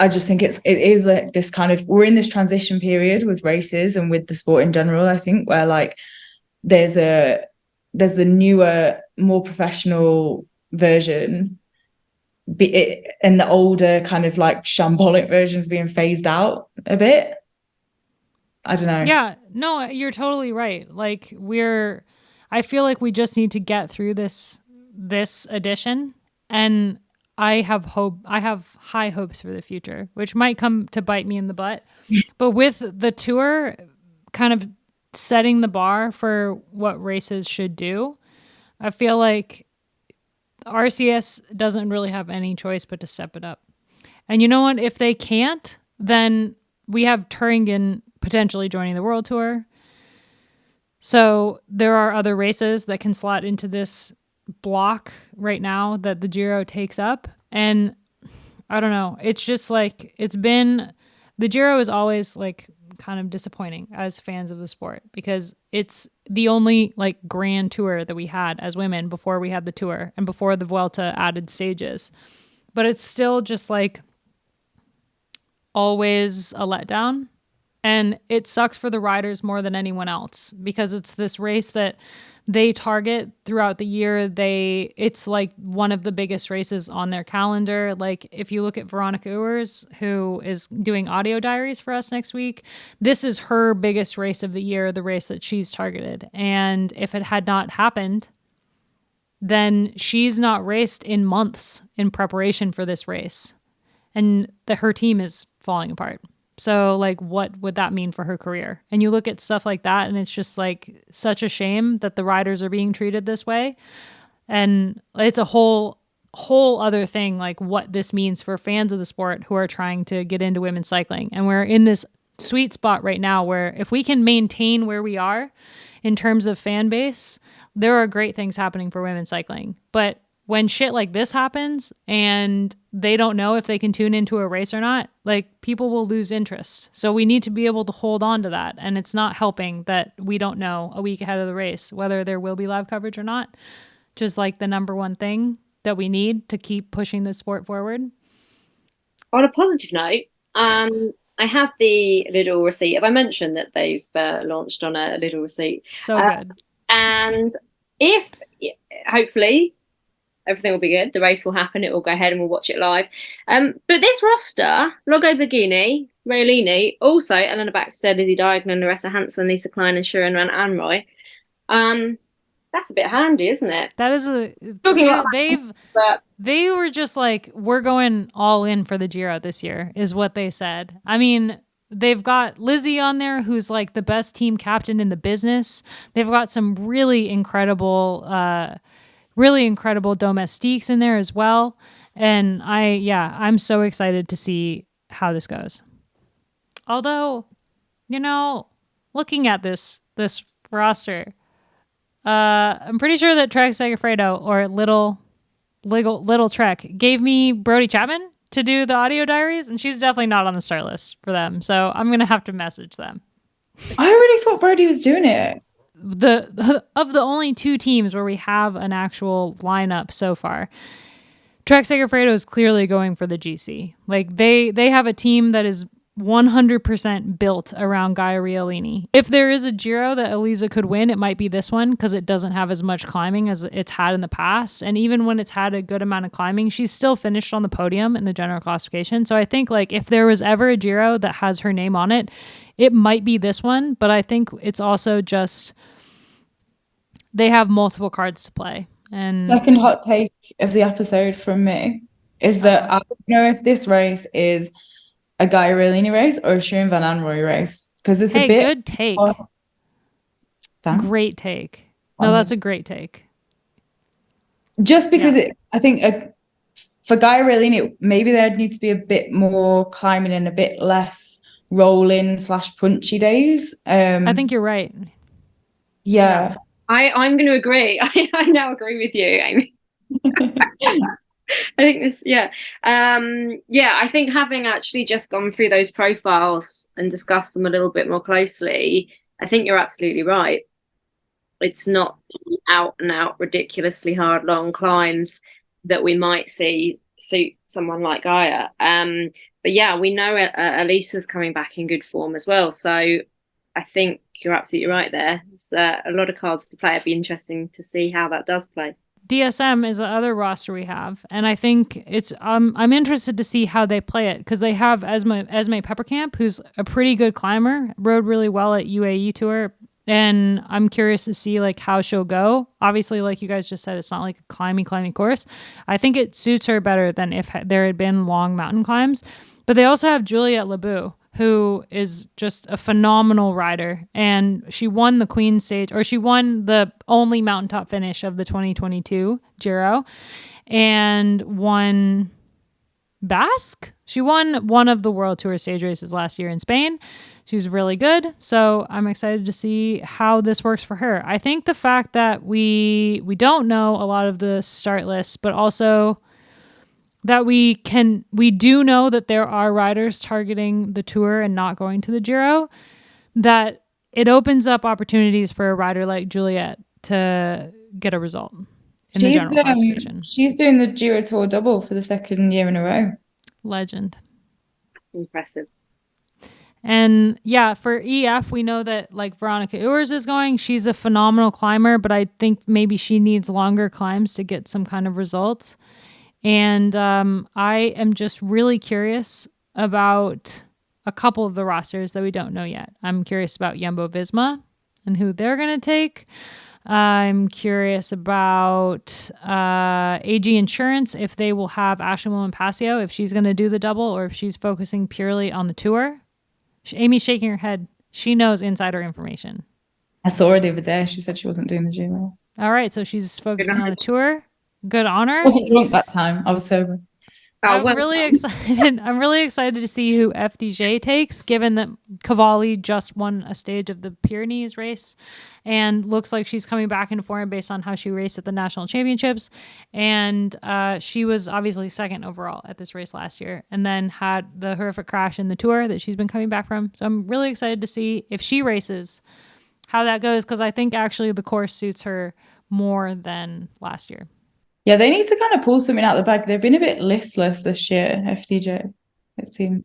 I just think it is like this kind of, we're in this transition period with races and with the sport in general, I think, where like there's the newer, more professional version, and the older kind of like shambolic versions being phased out a bit. I don't know. Yeah, no, you're totally right. Like I feel like we just need to get through this edition, and I have high hopes for the future, which might come to bite me in the butt. But with the tour kind of setting the bar for what races should do. I feel like RCS doesn't really have any choice but to step it up. And you know what? If they can't, then we have Thuringen potentially joining the World Tour. So there are other races that can slot into this block right now that the Giro takes up. And I don't know. It's just like, the Giro is always like kind of disappointing as fans of the sport because it's the only like grand tour that we had as women before we had the tour and before the Vuelta added stages. But it's still just like always a letdown. And it sucks for the riders more than anyone else because it's this race that they target throughout the year. It's like one of the biggest races on their calendar. Like if you look at Veronica Ewers, who is doing audio diaries for us next week, this is her biggest race of the year, the race that she's targeted. And if it had not happened, then she's not raced in months in preparation for this race. And her team is falling apart. So like, what would that mean for her career? And you look at stuff like that and it's just like such a shame that the riders are being treated this way. And it's a whole other thing, like what this means for fans of the sport who are trying to get into women's cycling. And we're in this sweet spot right now where if we can maintain where we are in terms of fan base, there are great things happening for women's cycling. But when shit like this happens and they don't know if they can tune into a race or not, like people will lose interest. So we need to be able to hold on to that. And it's not helping that we don't know a week ahead of the race whether there will be live coverage or not. Just like the number one thing that we need to keep pushing the sport forward. On a positive note, I have the Lidl receipt. Have I mentioned that they've launched on a Lidl receipt? So good. And if, hopefully, everything will be good, the race will happen, it will go ahead and we'll watch it live. But this roster, Logo Bergini, Raylini, also Elena Baxter, Lizzie Diagnan, Loretta Hansen, Lisa Klein and Sharon Van Anrooy. That's a bit handy, isn't it? That is they were just like, we're going all in for the Giro this year, is what they said. I mean, they've got Lizzie on there, who's like the best team captain in the business. They've got some really incredible domestiques in there as well. And I'm so excited to see how this goes. Although, looking at this roster, I'm pretty sure that Trek Segafredo or Little Trek gave me Brody Chapman to do the audio diaries, and she's definitely not on the start list for them. So I'm going to have to message them. I already thought Brody was doing it. Of the only two teams where we have an actual lineup so far, Trek Segafredo is clearly going for the GC. Like they have a team that is 100% built around Gaia Riolini. If there is a Giro that Elisa could win, it might be this one because it doesn't have as much climbing as it's had in the past. And even when it's had a good amount of climbing, she's still finished on the podium in the general classification. So I think like if there was ever a Giro that has her name on it, it might be this one. But I think it's also just they have multiple cards to play. And second hot take of the episode from me is that I don't know if this race is a Gaia Riolini race or a Sharon Van Anrooy race because it's a bit good take. Great take. No, that's a great take. Just because I think for Gaia Riolini, maybe there'd need to be a bit more climbing and a bit less rolling / punchy days. I think you're right. Yeah. I'm going to agree. I now agree with you, Amy. I think this, I think having actually just gone through those profiles and discussed them a little bit more closely, I think you're absolutely right. It's not out and out ridiculously hard long climbs that we might see suit someone like Gaia. But yeah, we know Elisa's coming back in good form as well. So I think you're absolutely right there. It's a lot of cards to play. It'd be interesting to see how that does play. DSM is the other roster we have, and I think it's I'm interested to see how they play it because they have Esme Peppercamp, who's a pretty good climber, rode really well at UAE Tour, and I'm curious to see like how she'll go. Obviously, like you guys just said, it's not like a climbing course. I think it suits her better than if there had been long mountain climbs. But they also have Juliette Lebeau, who is just a phenomenal rider. And she won the Queen stage, or she won the only mountaintop finish of the 2022 Giro, and won Basque. She won one of the World Tour stage races last year in Spain. She's really good. So I'm excited to see how this works for her. I think the fact that we don't know a lot of the start lists, but also that we do know that there are riders targeting the Tour and not going to the Giro, that it opens up opportunities for a rider like Juliette to get a result in the general classification. She's doing the Giro Tour double for the second year in a row. Legend. Impressive. And yeah, for EF, we know that like Veronica Ewers is going. She's a phenomenal climber, but I think maybe she needs longer climbs to get some kind of results. And I am just really curious about a couple of the rosters that we don't know yet. I'm curious about Jumbo-Visma and who they're going to take. I'm curious about AG Insurance, if they will have Ashley Mollin-Pasio, if she's going to do the double or if she's focusing purely on the Tour. Amy's shaking her head. She knows insider information. I saw her the other day. She said she wasn't doing the Giro. All right, so she's focusing on the Tour. Good on her. I wasn't drunk that time. I was sober. I'm really excited. I'm really excited to see who FDJ takes, given that Cavalli just won a stage of the Pyrenees race and looks like she's coming back in form based on how she raced at the national championships. And she was obviously second overall at this race last year and then had the horrific crash in the Tour that she's been coming back from. So I'm really excited to see if she races, how that goes, because I think actually the course suits her more than last year. Yeah, they need to kind of pull something out of the bag. They've been a bit listless this year, FDJ, it seems.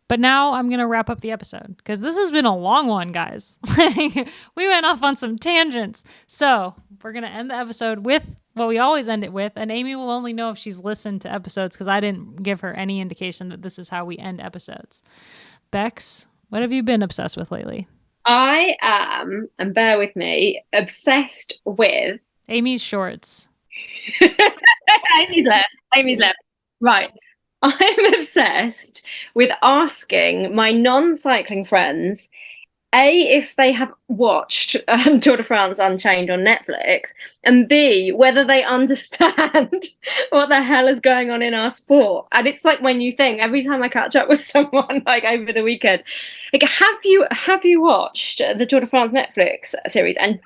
But now I'm going to wrap up the episode because this has been a long one, guys. We went off on some tangents. So we're going to end the episode with what we always end it with. And Amy will only know if she's listened to episodes because I didn't give her any indication that this is how we end episodes. Bex, what have you been obsessed with lately? I am, and bear with me, obsessed with... Amy's shorts. Amy's left. Right. I'm obsessed with asking my non-cycling friends, A, if they have watched Tour de France Unchained on Netflix, and B, whether they understand what the hell is going on in our sport. And it's like when you think, every time I catch up with someone like over the weekend, like, have you watched the Tour de France Netflix series? And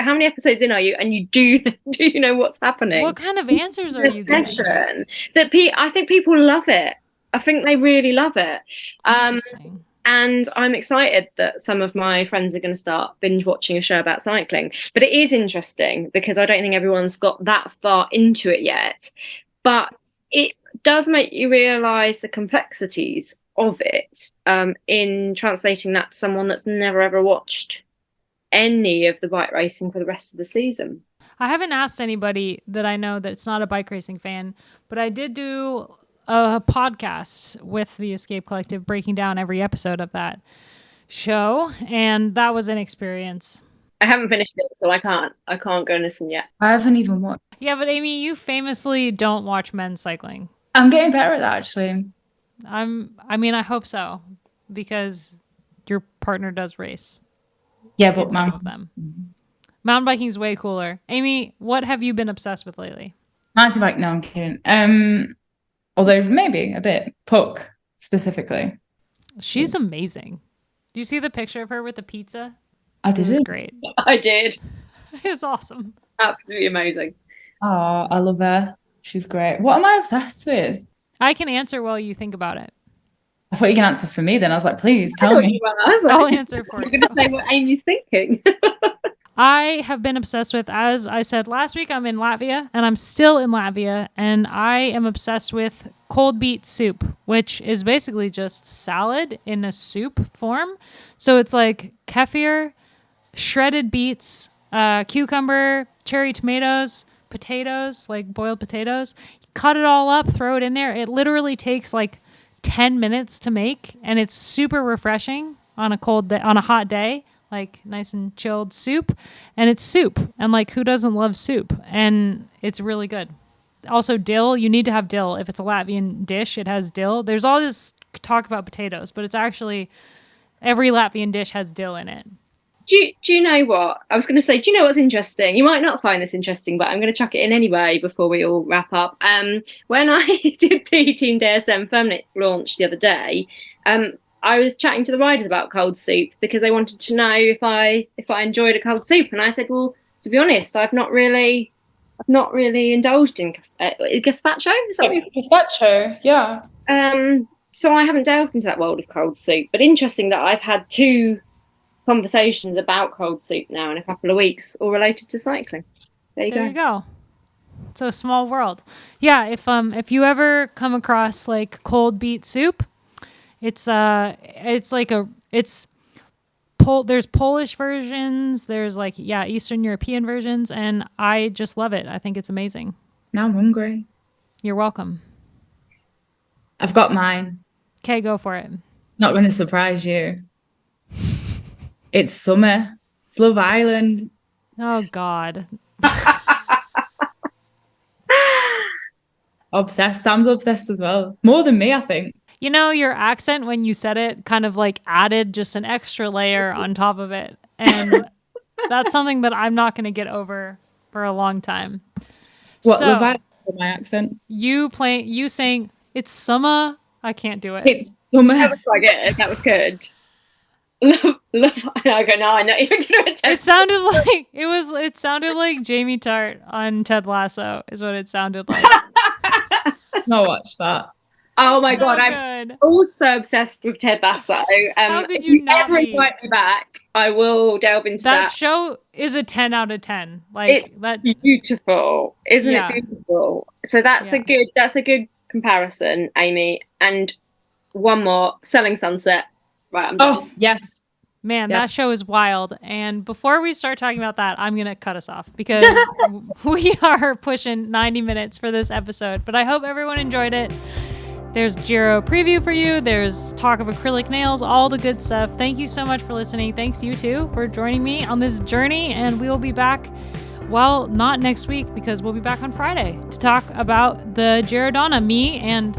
how many episodes in are you? And do you know what's happening? What kind of answers are you getting? That I think people love it. I think they really love it. Interesting. And I'm excited that some of my friends are going to start binge watching a show about cycling. But it is interesting because I don't think everyone's got that far into it yet. But it does make you realise the complexities of it in translating that to someone that's never ever watched any of the bike racing for the rest of the season. I haven't asked anybody that I know that's not a bike racing fan, but I did do a podcast with the Escape Collective breaking down every episode of that show, and that was an experience. I haven't finished it, so I can't go and listen yet. I haven't even watched. Yeah, but Amy, you famously don't watch men's cycling. I'm getting better at that, actually. I hope so, because your partner does race. Yeah, but mountain biking is way cooler. Amy, what have you been obsessed with lately? Mountain bike? No, I'm kidding. Although maybe a bit. Puck, specifically. She's amazing. Do you see the picture of her with the pizza? I did. It was great. I did. It was awesome. Absolutely amazing. Oh, I love her. She's great. What am I obsessed with? I can answer while you think about it. I thought you can answer for me then. I was like, please tell me. I'll answer for you. I'm going to say what Amy's thinking. I have been obsessed with, as I said last week, I'm in Latvia and I'm still in Latvia, and I am obsessed with cold beet soup, which is basically just salad in a soup form. So it's like kefir, shredded beets, cucumber, cherry tomatoes, potatoes, like boiled potatoes. You cut it all up, throw it in there. It literally takes like 10 minutes to make, and it's super refreshing on a hot day. Like nice and chilled soup, and it's soup, and like who doesn't love soup? And it's really good. Also dill. You need to have dill. If it's a Latvian dish, it has dill. There's all this talk about potatoes, but it's actually every Latvian dish has dill in it. Do you know what? I was going to say, do you know what's interesting? You might not find this interesting, but I'm going to chuck it in anyway before we all wrap up. When I did the Team DSM Feminine launch the other day, I was chatting to the riders about cold soup because they wanted to know if I enjoyed a cold soup, and I said, well, to be honest, I've not really indulged in gazpacho. Is that what gazpacho? Yeah. So I haven't delved into that world of cold soup, but interesting that I've had 2 conversations about cold soup now in a couple of weeks, all related to cycling. There you go. So small world. Yeah, if you ever come across like cold beet soup, there's Polish versions, there's like Eastern European versions, and I just love it. I think it's amazing. Now I'm hungry. You're welcome. I've got mine. Okay, go for it. Not going to surprise you. It's summer. It's Love Island. Oh, God. Obsessed. Sam's obsessed as well. More than me, I think. You know, your accent when you said it kind of like added just an extra layer on top of it. And that's something that I'm not going to get over for a long time. What, so, Love Island with my accent? You saying, it's summer. I can't do it. It's summer. That was quite good. That was good. Love. I go, no, I'm not even going to attempt. It sounded like Jamie Tart on Ted Lasso is what it sounded like. I'll watch that. Oh my so God, good. I'm also obsessed with Ted Lasso. How could if you you not ever be? invite me back, I will delve into That that. show is a 10 out of 10. Like It's that. beautiful, isn't Yeah. it beautiful? So that's a good comparison, Amy. And one more, Selling Sunset. Right, I'm done. Oh, yes. Man, Yep. that show is wild. And before we start talking about that, I'm going to cut us off because we are pushing 90 minutes for this episode. But I hope everyone enjoyed it. There's Giro preview for you. There's talk of acrylic nails, all the good stuff. Thank you so much for listening. Thanks you too for joining me on this journey. And we will be back, well, not next week because we'll be back on Friday to talk about the Giro Donne. Me and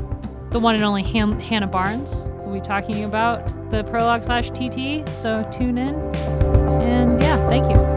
the one and only Hannah Barnes will be talking about the prologue /TT. So tune in. And yeah, thank you.